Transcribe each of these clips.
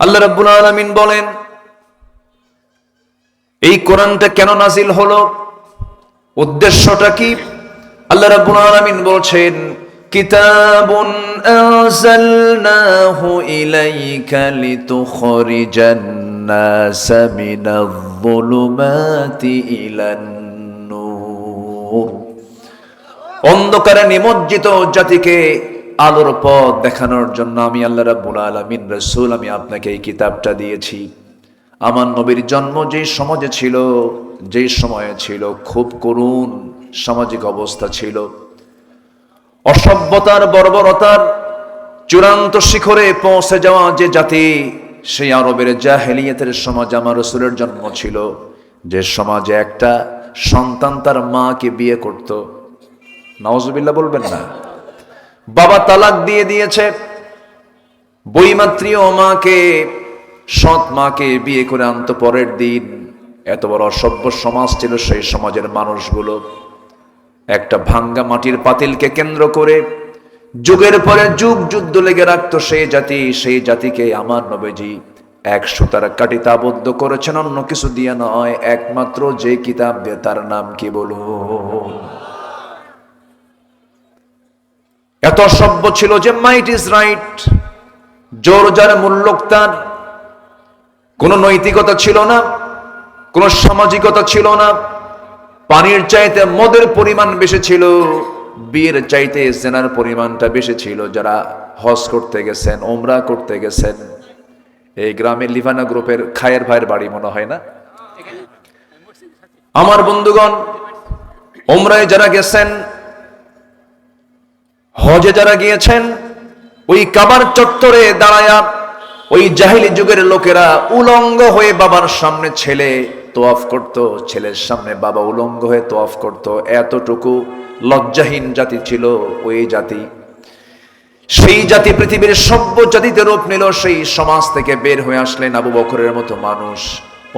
আল্লাহ রাব্বুল আলামিন বলেন, এই কোরআনটা কেন নাজিল হলো, উদ্দেশ্যটা কি? আল্লাহ রাব্বুল আলামিন বলছেন, কিতাবুন আনজালনাহু ইলাইকা লিতুখরিজান নাসা মিনায-যুলুমাতি ইলান নূর। অন্ধকারে নিমজ্জিত জাতিকে আলোর পথ দেখানোর জন্য আমি আল্লাহ রাব্বুল আলামিন রাসূল আমি আপনাকে এই কিতাবটা দিয়েছি। আমার নবীর জন্ম যেই সমাজে ছিল, যেই সময়ে ছিল, খুব করুণ সামাজিক অবস্থা ছিল, অসভ্যতার বর্বরতার চূড়ান্ত শিখরে পৌঁছে যাওয়া যে জাতি, সেই আরবের জাহেলিয়াতের সমাজ আমার রাসূলের জন্ম ছিল, যে সমাজে একটা সন্তান তার মাকে বিয়ে করত। নাউজুবিল্লাহ বলবেন না। বাবা তালাক দিয়ে দিয়েছে, বইমাত্রীয় মাকে, সৎ মাকে বিয়ে করে আনতো পরের দিন। এত বড় অসভ্য সমাজ ছিল সেই সমাজের মানুষগুলো। একটা ভাঙ্গা মাটির পাতিলকে কেন্দ্র করে যুগের পরে যুগ যুদ্ধ লেগে রাখতো সেই জাতিকে আমার নবীজি এক সুতার কাঠিতে আবদ্ধ করেছেন, অন্য কিছু দিয়ে নয়, একমাত্র যে কিতাব দিয়ে। তার নাম কি বলুন? এত অসভ্য ছিল যে মাইট ইজ রাইট, জোর যার মূল্যক তার। কোন নৈতিকতা ছিল না, কোন সামাজিকতা ছিল না। পানির চাইতে মদের পরিমাণ বেশি ছিল, বিয়ের চাইতে জেনার পরিমাণটা বেশি ছিল। যারা হজ করতে গেছেন, ওমরা করতে গেছেন, এই গ্রামের লিভানা গ্রুপের খায়ের ভাইয়ের বাড়ি মনে হয় না? আমার বন্ধুগণ, ওমরায় যারা গেছেন, হজে যারা গিয়েছেন, ওই কাবার চত্বরে দাঁড়ায়া ওই জাহিলি যুগের লোকেরা উলঙ্গ হয়ে বাবার সামনে ছেলে তোয়াফ করত, ছেলের সামনে বাবা উলঙ্গ হয়ে তোয়াফ করত। এতটুকু লজ্জাহীন জাতি ছিল ওই জাতি। সেই জাতি পৃথিবীর সভ্য জাতিতে রূপ নিল। সেই সমাজ থেকে বের হয়ে আসলেন আবু বকরের মতো মানুষ,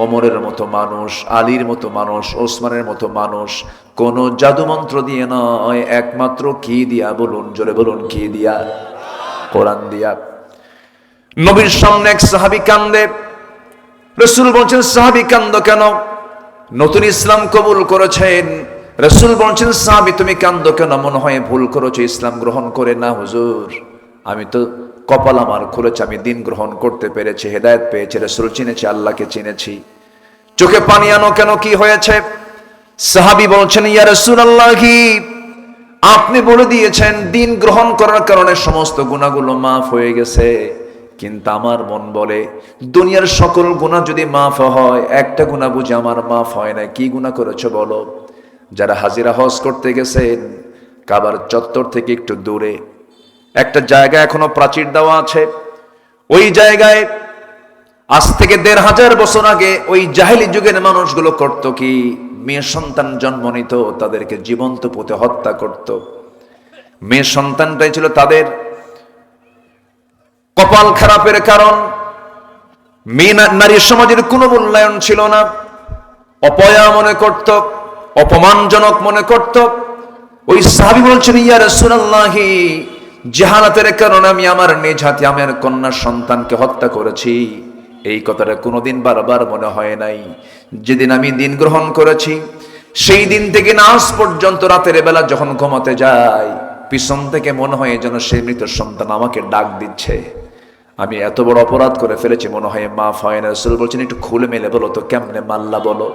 ওমরের মতো মানুষ, আলীর মতো মানুষ, ওসমানের মতো মানুষ। কোন জাদুমন্ত্র দিয়ে নয়, একমাত্র কি দিয়া? বলুন, জোরে বলুন, কি দিয়া? কোরআন দিয়া। নবীর সামনে এক সাহাবী কান্দে। রাসূল বলছেন, সাহাবী কান্দো কেন? নতুন ইসলাম কবুল করেছেন। রাসূল বলছেন, সাহাবী তুমি কান্দো কেন? মনে হয় ভুল করেছো, ইসলাম গ্রহণ করে। না হুজুর, আমি তো কপাল আমার খুলেছে, আমি দিন গ্রহণ করতে পেরেছি, হেদায়েত পেয়েছি, রাসূল চিনেছি, আল্লাহকে চিনেছি। চোখে পানি আনো কেন, কি হয়েছে? সাহাবী বলছেন, ইয়া রাসূলুল্লাহ, আপনি বলে দিয়েছেন দিন গ্রহণ করার কারণে সমস্ত গুনাহগুলো মাফ হয়ে গেছে, কিন্তু আমার মন বলে দুনিয়ার সকল গুনাহ যদি মাফ হয়, একটা গুনাহ বুঝি আমার মাফ হয় না। কি গুনাহ করেছো বলো? যারা হাজিরা হজ করতে গেছেন, কাবার চত্বর থেকে একটু দূরে একটা জায়গা এখনো প্রাচীর দেওয়া আছে। ওই জায়গায় আজ থেকে ১৫০০ বছর আগে ওই জাহেলি যুগের মানুষগুলো করত কি? মেয়ে সন্তান জন্ম নিত, তাদেরকে জীবন্ত পুঁতে হত্যা করত। মেয়ে সন্তানটাই ছিল তাদের কপাল খারাপের কারণ। মেয়ে নারী সমাজের কোনো মূল্যায়ন ছিল না, অপয়া মনে করত, অপমানজনক মনে করত। ওই সাহাবী বলছেন, ইয়া রাসূলুল্লাহ, জাহালাতের কারণে আমি আমার নিজ হাতে আমার কন্যা সন্তানকে হত্যা করেছি। এই কথাটা কোনোদিন বারবার মনে হয় নাই। যেদিন আমি দিন গ্রহণ করেছি, সেই দিন থেকে না আজ পর্যন্ত রাতের বেলা যখন ঘুমাতে যাই, পিছন থেকে মনে হয় যেন সেই মৃত সন্তান আমাকে ডাক দিচ্ছে। আমি এত বড় অপরাধ করে ফেলেছি, মনে হয় মাফ হয় না। রাসূল বলছেন, একটু খুলে মেলে বলো তো, কেমনে মাল্লা বলো।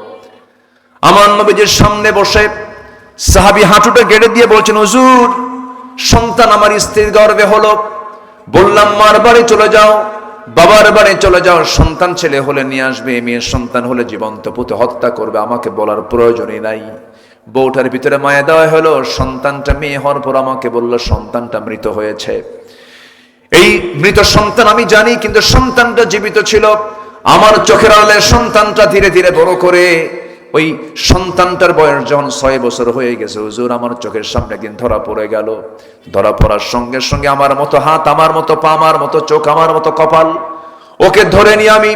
আমার নবীজির সামনে বসে সাহাবী হাঁটুটা গেড়ে দিয়ে বলছেন, হুজুর, সন্তান আমার স্ত্রীর গর্ভে হলো। বললাম, মার বাড়ি চলে যাও, বাবার বাড়ি চলে যাও, সন্তান ছেলে হলে নিয়ে আসবে, মেয়ের সন্তান হলে জীবন্ত পুঁতে হত্যা করবে, আমাকে বলার প্রয়োজনই নাই। বউটার ভিতরে মায়া দেওয়া হলো, সন্তানটা মেয়ে হওয়ার পর আমাকে বললো সন্তানটা মৃত হয়েছে। এই মৃত সন্তান আমি জানি, কিন্তু সন্তানটা জীবিত ছিল। আমার চোখের আড়ালে সন্তানটা ধীরে ধীরে বড় করে ওই সন্তানটার বয়স যখন 6 বছর হয়ে গেছে, হুজুর, আমার চোখের সামনে একদিন ধরা পড়ে গেল। ধরা পড়ার সঙ্গে সঙ্গে আমার মতো হাত, আমার মতো পা, আমার মতো চোখ, আমার মতো কপাল, ওকে ধরে নিয়ে আমি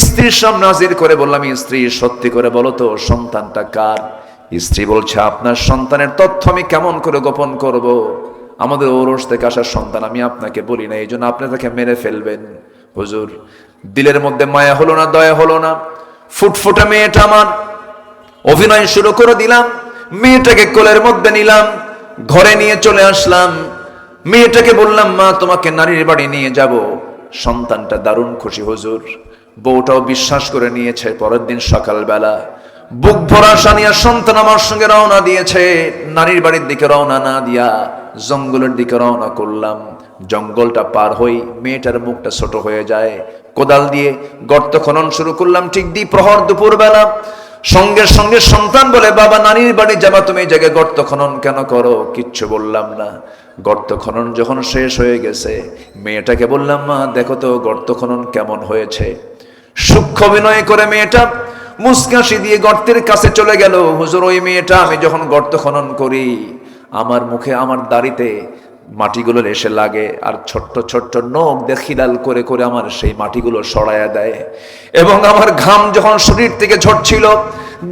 স্ত্রীর সামনে হাজির করে বললাম, স্ত্রী, সত্যি করে বলো তো সন্তানটা কার? স্ত্রী বলছে, আপনার সন্তানের তথ্য আমি কেমন করে গোপন করব? আমাদের ঔরস থেকে আসা সন্তান, আমি আপনাকে বলি না, এই জন্য আপনি তাকে মেরে ফেলবেন। হুজুর দিলের মধ্যে মায়া হলো না, দয়া হলো না। ফুটফুটে মেয়েটা আমার, অভিনয় শুরু করে দিলাম। মেয়েটাকে কোলের মধ্যে নিলাম, ঘরে নিয়ে চলে আসলাম। মেয়েটাকে বললাম, মা তোমাকে নারীর বাড়ি নিয়ে যাব। সন্তানটা দারুণ খুশি হুজুর, বউটাও বিশ্বাস করে নিয়েছে। পরের দিন সকালবেলা বুক ভরা সানিয়া সন্তান আমার সঙ্গে রওনা দিয়েছে। নারীর বাড়ির দিকে রওনা না দিয়া জঙ্গলের দিকে রওনা করলাম। জঙ্গলটা পার হই, মেয়েটার মুখটা ছোট হয়ে যায়। কোদাল দিয়ে গর্ত খনন শুরু করলাম। ঠিক দ্বিপ্রহর দুপুরবেলা। সঙ্গে সঙ্গে সন্তান বলে, বাবা নারীর বাড়ি যাবা, তুমি এই জায়গায় গর্ত খনন কেন করো? কিচ্ছু বললাম না। গর্ত খনন যখন শেষ হয়ে গেছে, মেয়েটাকে বললাম, মা দেখো তো গর্ত খনন কেমন হয়েছে। সূক্ষ্ম অভিনয় করে মেয়েটা মুস্কাশি দিয়ে গর্তের কাছে চলে গেল। হুজুর ওই মেয়েটা আমি যখন গর্ত খনন করি, আমার মুখে আমার দাড়িতে মাটিগুলো এসে লাগে, আর ছোট্ট ছোট্ট নখ দিয়ে খিলাল করে করে আমার সেই মাটিগুলো সরাইয়া দেয়। এবং আমার ঘাম যখন শরীর থেকে ঝরছিল,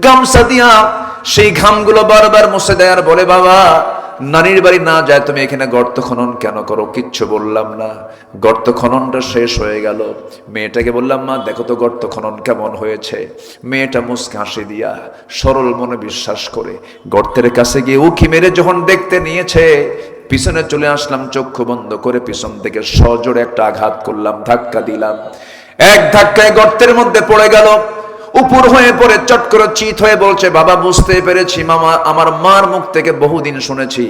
গামছা দিয়া সেই ঘামগুলো বারবার মুছে দেয়, আর বলে, বাবা নারীর বাড়ি না যায় তুমি এখানে গর্ত খনন কেন করো? কিচ্ছু বললাম না। গর্ত খননটা শেষ হয়ে গেল। মেয়েটাকে বললাম, মা দেখো তো গর্ত খনন কেমন হয়েছে। মেয়েটা মুচকি হাসি দিয়া সরল মনে বিশ্বাস করে গর্তের কাছে গিয়ে উকি মেরে যখন দেখতে নিয়েছে, পিছনে চলে আসলাম। চক্ষু বন্ধ করে পিছন থেকে সজোরে একটা আঘাত করলাম, ধাক্কা দিলাম। এক ধাক্কায় গর্তের মধ্যে পড়ে গেল। উপর হয়ে পড়ে চট করে চিত হয়ে বলছে, বাবা বুঝতে পেরেছি, মামা আমার মার মুখ থেকে বহুদিন শুনেছি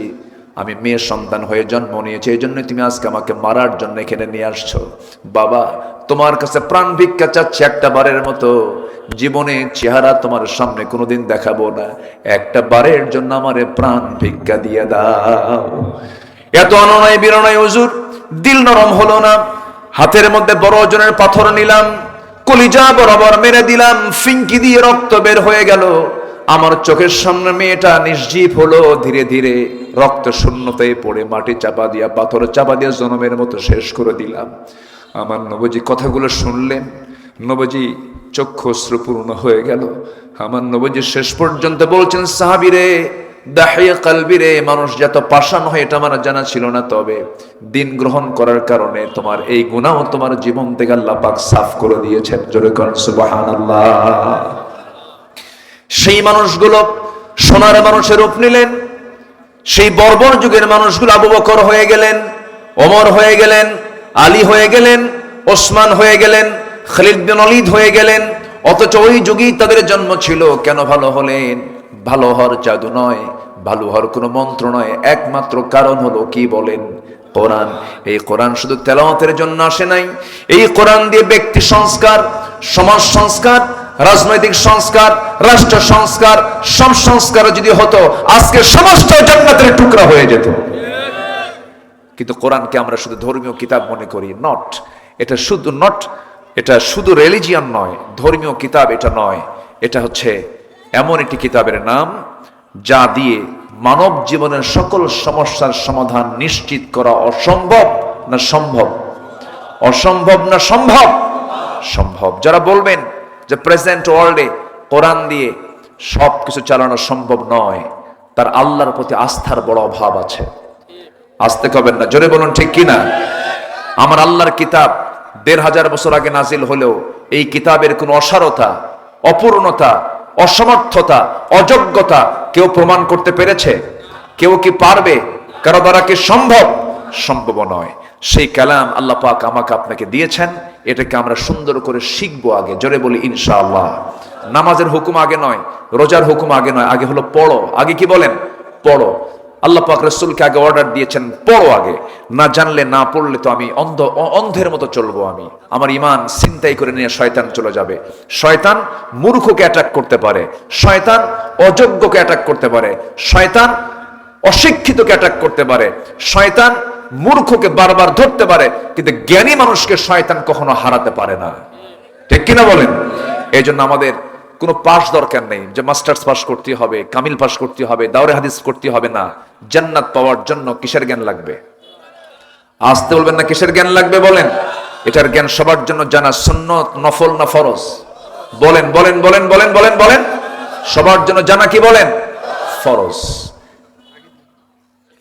আমি মেয়ের সন্তান হয়ে জন্ম নিয়েছি, এই জন্য তুমি আজকে আমাকে মারার জন্য এখানে নিয়ে আসছো। বাবা তোমার কাছে প্রাণ ভিক্ষা চাচ্ছি, একটা বারের মতো। জীবনে চেহারা তোমার সামনে কোনোদিন দেখাবো না, একটা বারের জন্য আমারে প্রাণ ভিক্ষা দিয়ে দাও। এত অননায় বিরণয় হুজুর, দিল নরম হলো না। হাতের মধ্যে বড় ওজনের পাথর নিলাম, কলিজা বরাবর মেরে দিলাম, ফিঙ্কি দিয়ে রক্ত বের হয়ে গেল। আমার চোখের সামনে মেয়েটা নির্জীব হলো। ধীরে ধীরে রক্ত শূন্যতায় পড়ে মাটি চাপা দিয়া, পাথর চাপা দিয়া জনমের মতো শেষ করে দিলাম। আমার নবজি কথাগুলো শুনলেন, নবজি চক্ষু অশ্রুপূর্ণ হয়ে গেল। আমার নবজি শেষ পর্যন্ত বলছেন, সাহাবীরে দাহিয়া কলবিরে, মানুষ যত পাষাণ হয় এটা আমার জানা ছিল না, তবে দিন গ্রহণ করার কারণে তোমার এই গুনাহ তোমার জীবন থেকে আল্লাহ পাক সাফ করে দিয়েছেন। জোরে করেন সুবহানাল্লাহ। সেই মানুষগুলো সোনার মানুষের রূপ নিলেন। সেই বর্বর যুগের মানুষগুলো আবু বকর হয়ে গেলেন, ওমর হয়ে গেলেন, আলী হয়ে গেলেন, ওসমান হয়ে গেলেন, খালিদ বিন ওয়ালিদ হয়ে গেলেন। অথচ ওই যুগেই তাদের জন্ম ছিল। কেন ভালো হলেন? ভালো হওয়ার জাদু নয়, ভালো হওয়ার কোনো মন্ত্র নয়, একমাত্র কারণ হলো কি বলেন? কোরআন। এই কোরআন শুধু তেলাওয়াতের জন্য আসে নাই। এই কোরআন দিয়ে ব্যক্তি সংস্কার, সমাজ সংস্কার, রাজনৈতিক সংস্কার, রাষ্ট্র সংস্কার, সব সংস্কার যদি হতো, আজকে সমস্ত জান্নাতের টুকরা হয়ে যেত। কিন্তু কোরআনকে আমরা শুধু ধর্মীয় কিতাব মনে করি। নট, এটা শুধু নট, এটা শুধু রিলিজিয়ান নয়, ধর্মীয় কিতাব এটা নয়। এটা হচ্ছে এমন একটি কিতাবের নাম যা দিয়ে মানব জীবনের সকল সমস্যার সমাধান নিশ্চিত করা অসম্ভব না সম্ভব? অসম্ভব না সম্ভব? সম্ভব। যারা বলবেন যে প্রেজেন্ট ওয়ার্ল্ডে কোরআন দিয়ে সবকিছু চালানো সম্ভব নয়, তার আল্লাহর প্রতি আস্থার বড় অভাব আছে। আসতে কবেন না, জোরে বলুন ঠিক কিনা? আমার আল্লাহর কিতাব ১৫০০ বছর আগে নাজিল হলেও এই কিতাবের কোনো অসারতা, অপূর্ণতা, অসমর্থতা, অযোগ্যতা কেউ প্রমাণ করতে পেরেছে? কেউ কি পারবে? কারো দ্বারা কি সম্ভব? সম্ভব নয়। সেই কালাম আল্লাহ পাক আমাকে আপনাকে দিয়েছেন, এটাকে আমরা সুন্দর করে শিখবো আগে। জোরে বলি ইনশাআল্লাহ। নামাজের হুকুম আগে নয়, রোজার হুকুম আগে নয়, আগে হলো পড়ো। আগে কি বলেন? পড়ো। আল্লাহ পাক রাসূলকে আগে অর্ডার দিয়েছেন পড়ো আগে। না জানলে, না পড়লে তো আমি অন্ধের মতো চলবো। আমার ঈমান ছিনতাই করে নিয়ে শয়তান চলে যাবে। শয়তান মূর্খকে অ্যাটাক করতে পারে, শয়তান অযোগ্যকে অ্যাটাক করতে পারে, শয়তান অশিক্ষিতকে অ্যাটাক করতে পারে, শয়তান মূর্খকে বারবার ধরতে পারে, কিন্তু জ্ঞানী মানুষকে শয়তান কখনো হারাতে পারে না। ঠিক কিনা বলেন? এই জন্য আমাদের কোনো পাস দরকার নেই যে মাস্টার্স পাস করতে হবে, কামিল পাস করতে হবে, দাওরে হাদিস করতে হবে না। জান্নাত পাওয়ার জন্য কিসের জ্ঞান লাগবে? আসতে বলবেন না, কিসের জ্ঞান লাগবে বলেন? এটার জ্ঞান সবার জন্য জানা সুন্নত, নফল না ফরজ? বলেন বলেন বলেন বলেন বলেন বলেন। সবার জন্য জানা কি বলেন? ফরজ।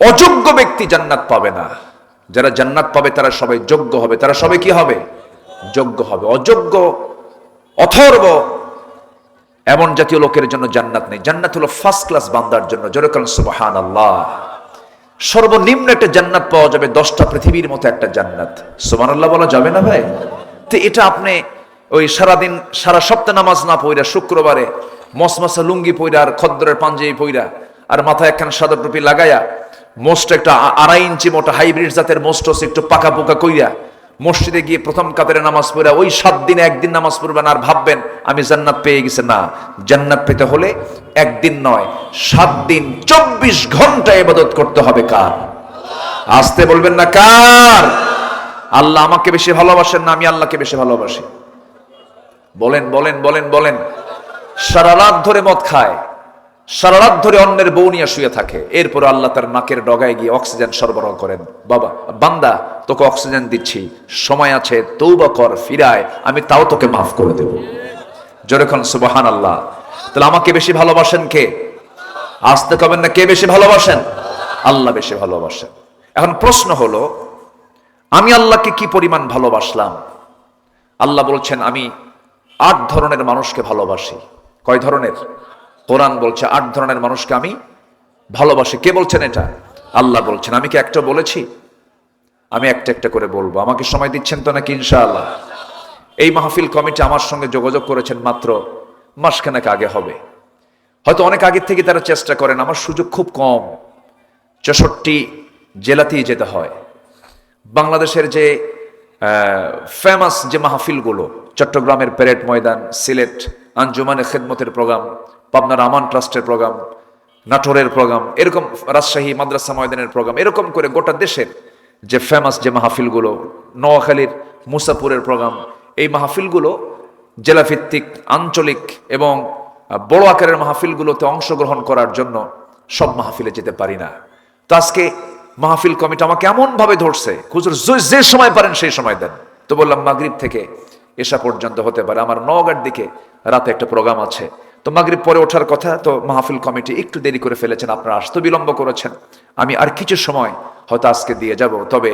অযোগ্য ব্যক্তি জান্নাত পাবে না। যারা জান্নাত পাবে তারা সবাই যোগ্য হবে। তারা সবাই কি হবে? যোগ্য হবে। অযোগ্য, অথর্ব এমন জাতীয় লোকের জন্য জান্নাত নেই। জান্নাত হলো ফার্স্ট ক্লাস বান্দার জন্য। জোরে বলেন সুবহানাল্লাহ। সর্বনিম্ন একটা জান্নাত পাওয়া যাবে 10টা পৃথিবীর মতো একটা জান্নাত। সুবহানাল্লাহ বলা যাবে না ভাই? তো এটা আপনি ওই সারাদিন সারা সপ্তাহ নামাজ না পড়া, শুক্রবারে মসমসা লুঙ্গি পইরা আর খদ্দরের পাঞ্জাবি পইরা আর মাথায় একখান সাদা টুপি লাগাইয়া মোস্ট একটা 2.5 ইঞ্চি মোটা হাইব্রিড জাতের মোস্ট একটু পাকা পোকা কইরা মসজিদে গিয়ে প্রথম কাতারে নামাজ পড়া, ওই 7 দিনে একদিন নামাজ পড়বেন আর ভাববেন আমি জান্নাত পেয়ে গেছে। না, জান্নাত পেতে হলে একদিন নয়, 7 দিন 24 ঘন্টা ইবাদত করতে হবে। কার? আসতে বলবেন না কার? আল্লাহ আমাকে বেশি ভালোবাসেন না আমি আল্লাহকে বেশি ভালোবাসি? বলেন বলেন বলেন বলেন। সারা রাত ধরে মদ খায়, সারা রাত ধরে অন্যের বউ নিয়ে শুয়ে থাকে, এরপর আল্লাহ তার নাকের ডগায় গিয়ে অক্সিজেন সরবরাহ করেন। বাবা বান্দা তোকে অক্সিজেন দিচ্ছি, সময় আছে, তওবা কর, ফিরায়, আমি তাও তোকে মাফ করে দেব। জোরে কোন সুবহানাল্লাহ। তাহলে আমাকে বেশি ভালোবাসেন কে? আসতে কবেন না কে বেশি ভালোবাসেন? আল্লাহ বেশি ভালোবাসেন। এখন প্রশ্ন হলো আমি আল্লাহকে কি পরিমাণ ভালোবাসলাম? আল্লাহ বলছেন আমি 8 ধরনের মানুষকে ভালোবাসি। কয় ধরনের? কোরআন বলছে 8 ধরনের মানুষকে আমি ভালোবাসি। কে বলছেন এটা? আল্লাহ বলছেন। আমি কি একটা বলেছি? আমি একটা একটা করে বলবো। আমাকে সময় দিচ্ছেন তো নাকি? ইনশাআল্লাহ। এই মাহফিল কমিটি আমার সঙ্গে যোগাযোগ করেছেন মাত্র মাসখানেক আগে হবে। হয়তো অনেক আগে থেকে তারা চেষ্টা করেন, আমার সুযোগ খুব কম, 64 জেলাতেই যেতে হয়। বাংলাদেশের যে ফেমাস যে মাহফিলগুলো, চট্টগ্রামের প্যারেড ময়দান, সিলেট আঞ্জুমানে খেদমতের প্রোগ্রাম, পাবনার আমান ট্রাস্টের প্রোগ্রাম, নাটোরের প্রোগ্রাম, এরকম রাজশাহী মাদ্রাসা ময়দানের প্রোগ্রাম, এরকম করে গোটা দেশের যে ফেমাস যে মাহফিলগুলো, নোয়াখালীর মুসাপুরের প্রোগ্রাম, এই মাহফিলগুলো জেলাভিত্তিক, আঞ্চলিক এবং বড় আকারের মাহফিলগুলোতে অংশগ্রহণ করার জন্য সব মাহফিলে যেতে পারি না। তো আজকে মাহফিল কমিটি আমাকে এমন ভাবে ধরছে, হুজুর যে সময় পারেন সেই সময় দেন। তো বললাম মাগরিব থেকে এশা পর্যন্ত হতে পারে, আমার নওগাঁর দিকে রাতে একটা প্রোগ্রাম আছে, তো মাগরিব পরে ওঠার কথা, তো মাহফিল কমিটি একটু দেরি করে ফেলেছেন, আপনারা আসতে বিলম্ব করেছেন, আমি আর কিছু সময় হয়তো আজকে দিয়ে যাব। তবে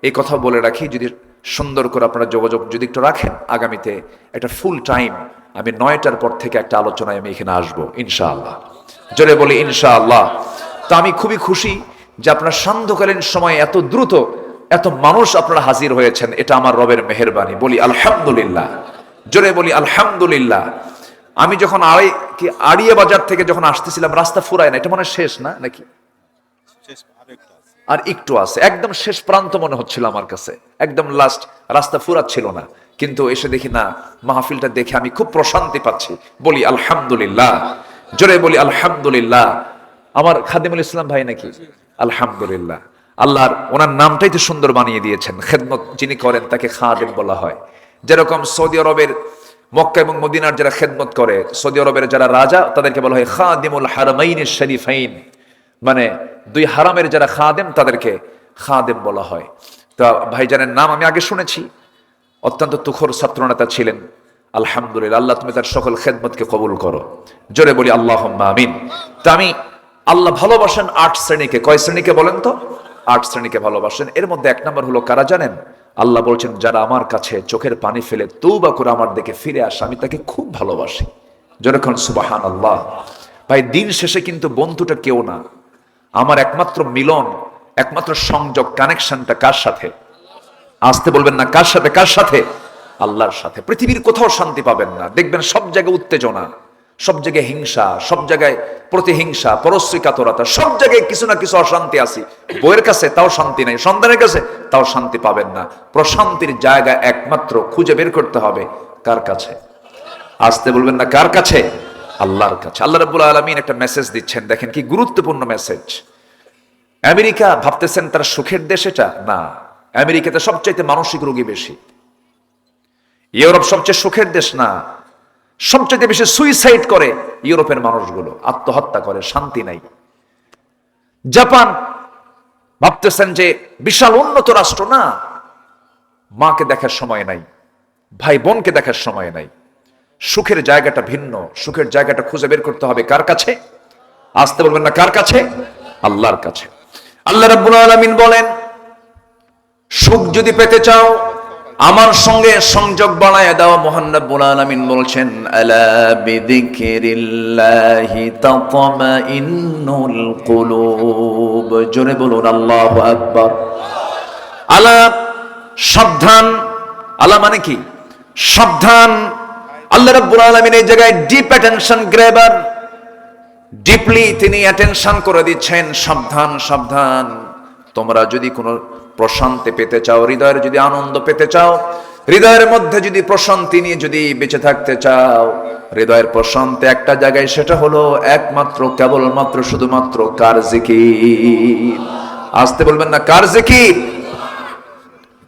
এই কথা বলে রাখি, যদি সুন্দর করে আপনারা যোগাযোগ যদি একটু রাখেন, আগামীতে একটা ফুল টাইম আমি 9টার পর থেকে একটা আলোচনায় আমি এখানে আসবো ইনশাআল্লাহ। জোরে বলি ইনশাআল্লাহ। তো আমি খুবই খুশি যে আপনার সান্ধ্যকালীন সময়ে এত দ্রুত এত মানুষ আপনারা হাজির হয়েছেন, এটা আমার রবের মেহেরবানি। বলি আলহামদুলিল্লাহ। জোরে বলি আলহামদুলিল্লাহ। আমি যখন আড়িয়া বাজার থেকে যখন আসতেছিলাম, রাস্তা ফুরায় না, এটা মনে হয় শেষ না নাকি? আর একটু আছে, একদম শেষ প্রান্ত মনে হচ্ছিল আমার কাছে, একদম লাস্ট, রাস্তা ফুরাচ্ছিল না। কিন্তু এসে দেখি না, মাহফিলটা দেখে আমি খুব প্রশান্তি পাচ্ছি। বলি আলহামদুলিল্লাহ। জোরে বলি আলহামদুলিল্লাহ। আমার খাদিমুল ইসলাম ভাই নাকি? আলহামদুলিল্লাহ। আল্লাহর ওনার নামটাই তো সুন্দর বানিয়ে দিয়েছেন। খেদমত যিনি করেন তাকে খাদেম বলা হয়। যেরকম সৌদি আরবের মক্কা এবং মদিনার যারা খেদমত করে, সৌদি আরবের যারা রাজা, তাদেরকে বলা হয় খাদিমুল হারামাইন শরীফাইন, মানে 2 হারামের যারা খাদেম তাদেরকে খাদেম বলা হয়। তো ভাইজানের নাম আমি আগে শুনেছি, অত্যন্ত তুখর ছাত্রনেতা ছিলেন। আলহামদুলিল্লাহ, আল্লাহ তুমি তার সকল খেদমতকে কবুল করো। জোরে বলি আল্লাহুম্মা আমিন। তো আমি আল্লাহ ভালোবাসেন 8 শ্রেণীকে। কয় শ্রেণীকে বলেন তো? 8 শ্রেণীকে ভালোবাসেন। এর মধ্যে 1 নম্বর হলো কারা জানেন? আল্লাহ বলছেন যারা আমার কাছে চোখের পানি ফেলে তওবা করে আমার দিকে ফিরে আসে, আমি তাকে খুব ভালোবাসি। জোরে কোন সুবহানাল্লাহ। ভাই দিন শেষে কিন্তু বন্ধুটা কেউ না, আমার একমাত্র মিলন, একমাত্র সংযোগ, কানেকশনটা কার সাথে? আসতে বলবেন না কার সাথে? কার সাথে? আল্লাহর সাথে। পৃথিবীর কোথাও শান্তি পাবেন না, দেখবেন সব জায়গায় উত্তেজনা, সব জায়গায় হিংসা, সব জায়গায় প্রতিহিংসা, পরশ্রীকাতরতা, সব জায়গায় কিছু না কিছু অশান্তি আছে। বইয়ের কাছে তাও শান্তি নাই, সন্তানের কাছে তাও শান্তি পাবেন না। প্রশান্তির জায়গা একমাত্র খুঁজে বের করতে হবে কার কাছে? আসতে বলবেন না কার কাছে? আল্লাহর কাছে। আল্লাহ রাব্বুল আলামিন একটা মেসেজ দিচ্ছেন, দেখেন কি গুরুত্বপূর্ণ মেসেজ। আমেরিকা ভাবতেছেন তার সুখের দেশ, এটা না। আমেরিকাতে সবচাইতে মানসিক রোগী বেশি। ইউরোপ সবচেয়ে সুখের দেশ না, সবচেয়ে বেশি সুইসাইড করে ইউরোপের মানুষগুলো, আত্মহত্যা করে, শান্তি নাই। জাপান ভাবতেছেন যে বিশাল উন্নত রাষ্ট্র, না, মাকে দেখার সময় নাই, ভাই বোনকে দেখার সময় নাই। সুখের জায়গাটা ভিন্ন, সুখের জায়গাটা খুঁজে বের করতে হবে কার কাছে? আসতে বলবেন না কার কাছে? আল্লাহর কাছে। আল্লাহ রাব্বুল আলামিন বলেন সুখ যদি পেতে চাও আমার সঙ্গে সংযোগ বানায় দাও। মহান রব্বুল আলামিন বলছেন, আলা বিযিকরিল্লাহি তাতমাইন্নুল কুলুব। জোরে বলুন আল্লাহু আকবার। আলা, সাবধান। আলা মানে কি? সাবধান। আল্লাহ রাব্বুল আলামিন এই জায়গায় ডিপ অ্যাটেনশন গ্র্যাবার, ডিপলি তিনি অ্যাটেনশন করে দিচ্ছেন। সাবধান, সাবধান। তোমরা যদি কোনো প্রশান্তি পেতে চাও, হৃদয়ের যদি আনন্দ পেতে চাও, হৃদয়ের মধ্যে যদি প্রশান্তি নিয়ে যদি বেঁচে থাকতে চাও, হৃদয়ের প্রশান্তি একটা জায়গায়, সেটা হলো একমাত্র, কেবলমাত্র, শুধুমাত্র কার জিকির। আসতে বলবেন না, কার জিকির?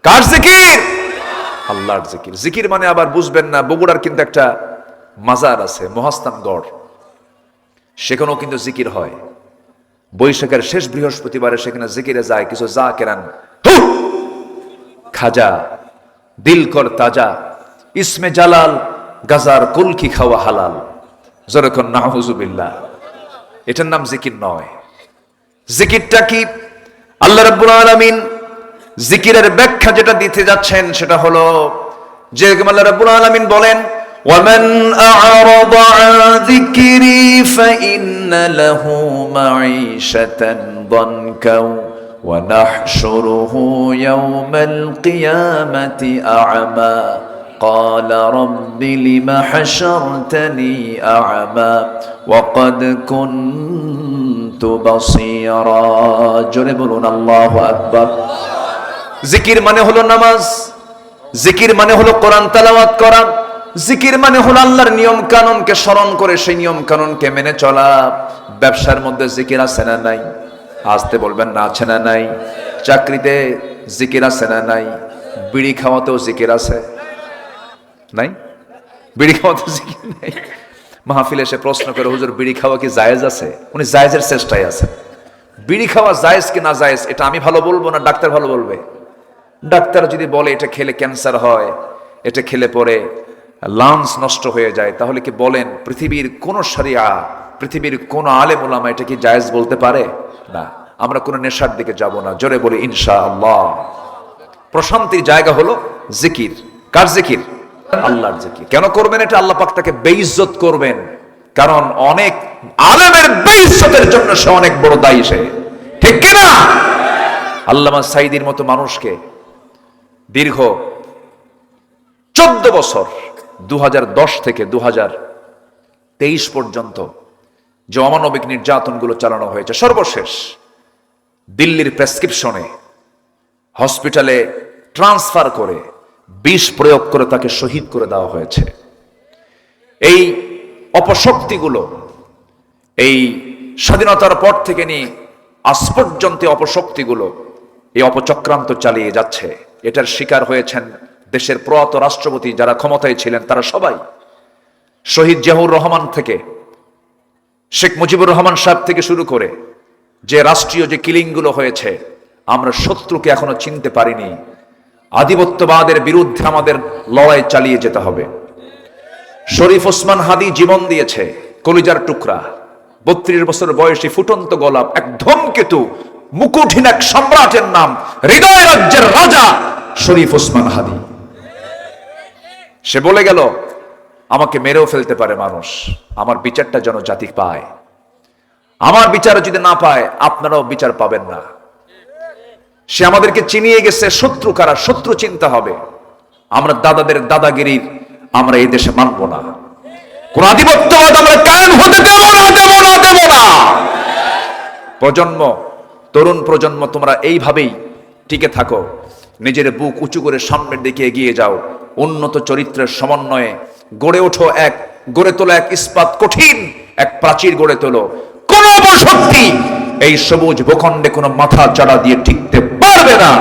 কার জিকির? আল্লাহর জিকির। জিকির মানে আবার বুঝবেন না, বগুড়ার কিন্তু একটা মাজার আছে, মহাস্থানগড়, সেখানেও কিন্তু জিকির হয়। বৈশাখের শেষ বৃহস্পতিবারে সেখানে জিকিরে যায় কিছু জাকেরান, খাজা, দিল কর তাজা, ইসমে জালাল, গাজার কুলকি খাওয়া হালাল। যেরকম নাউজুবিল্লাহ। এটার নাম জিকির নয়। জিকিরটা কি? আল্লাহ রাব্বুল আলামিন জিকিরের ব্যাখ্যা যেটা দিতে যাচ্ছেন সেটা হলো যে আল্লাহ রাব্বুল আলামিন বলেন, وَمَنْ أَعْرَضَ عَنْ ذِكْرِي فَإِنَّ لَهُ مَعِيشَةً ضَنْكًا وَنَحْشُرُهُ يَوْمَ الْقِيَامَةِ أَعْمَى قَالَ رَبِّ لِمَ حَشَرْتَنِي أَعْمَى وَقَدْ كُنْتُ بَصِيرًا। জোরে বলুন আল্লাহু আকবার। জিকির মানে হলো নামাজ, জিকির মানে হলো কোরআন তেলাওয়াত করা, জিকির মানে হলো আল্লাহর নিয়ম কানুনকে স্মরণ করে সেই নিয়ম কানুনকে মেনে চলা। ব্যবসার মধ্যে জিকির আছে না নাই? আসতে বলবেন না, আছে না নাই? চাকরিতে জিকির আছে না নাই? বিড়ি খাওয়াতেও জিকির আছে নাই? বিড়ি খাওয়াতে জিকির নাই? মাহফিলে এসে প্রশ্ন করে, হুজুর বিড়ি খাওয়া কি জায়েজ আছে? উনি জায়েজের চেষ্টায় আছে। বিড়ি খাওয়া জায়েজ কি না জায়েজ এটা আমি ভালো বলবো না ডাক্তার ভালো বলবে? ডাক্তার যদি বলে এটা খেলে ক্যান্সার হয়, এটা খেলে পরে লাংস নষ্ট হয়ে যায়, তাহলে কি বলেন পৃথিবীর কোন শরিয়া, পৃথিবীর কোন আলেম ওলামা এটা কি জায়েজ বলতে পারে? না। আমরা কোন নেশার দিকে যাব না। জোরে বলি ইনশাআল্লাহ। প্রশান্তির জায়গা হলো জিকির। কার জিকির? আল্লাহর জিকির। কেন করবেন এটা? আল্লাহ পাক তাকে বেইজ্জত করবেন, কারণ অনেক আলেমের বেইজ্জতের জন্য সে অনেক বড় দায়ী। সে ঠিক কিনা? আল্লামা সাঈদীর মতো মানুষকে দীর্ঘ 14 বছর 2010 থেকে 2023 পর্যন্ত যে অমানবিক নির্যাতনগুলো চালানো হয়েছে, সর্বশেষ দিল্লির প্রেসক্রিপশনে হসপিটালে ট্রান্সফার করে বিষ প্রয়োগ করে তাকে শহীদ করে দেওয়া হয়েছে। এই অপশক্তিগুলো এই স্বাধীনতার পর থেকে নিয়ে আজ পর্যন্ত অপশক্তিগুলো এই অপচক্রান্ত চালিয়ে যাচ্ছে। এটার শিকার হয়েছেন দেশের প্রয়াত রাষ্ট্রপতি যারা ক্ষমতায় ছিলেন, তারা সবাই। শহীদ জিয়াউর রহমান থেকে শেখ মুজিবুর রহমান সাহেব থেকে শুরু করে যে রাষ্ট্রীয় যে কিলিংগুলো হয়েছে, আমরা শত্রুকে এখনো চিনতে পারিনি। আধিপত্যবাদের বিরুদ্ধে আমাদের লড়াই চালিয়ে যেতে হবে। শরীফ ওসমান হাদি জীবন দিয়েছে, কলিজার টুকরা, 32 বছর বয়সী ফুটন্ত গোলাপ, এক ধূমকেতু, মুকুটহীন এক সম্রাটের নাম, হৃদয় রাজ্যের রাজা শরীফ ওসমান হাদি। সে বলে গেল, আমাকে মেরেও ফেলতে পারে মানুষ, আমার বিচারটা যেন জাতি পায়। আমার বিচার যদি না পায় আপনারাও বিচার পাবেন না। সে আমাদেরকে চিনিয়ে গেছে শত্রু কারা, শত্রু চিন্তা হবে। আমরা দাদাদের দাদাগিরির আমরা এই দেশে মানব না। কোন আধিপত্যবাদ আমরা কায়েম হতে দেব না, দেব না, দেব না। প্রজন্ম, তরুণ প্রজন্ম, তোমরা এইভাবেই টিকে থাকো, নিজের বুক উঁচু করে সামনের দিকে এগিয়ে যাও। উন্নত চরিত্রের সমন্বয়ে গড়ে তোলো এক ইস্পাত কঠিন এক প্রাচীর গড়ে তোলো। কোন অপশক্তি এই সবুজ ভূখণ্ডে কোনো মাথা চাড়া দিয়ে টিকতে পারবে না,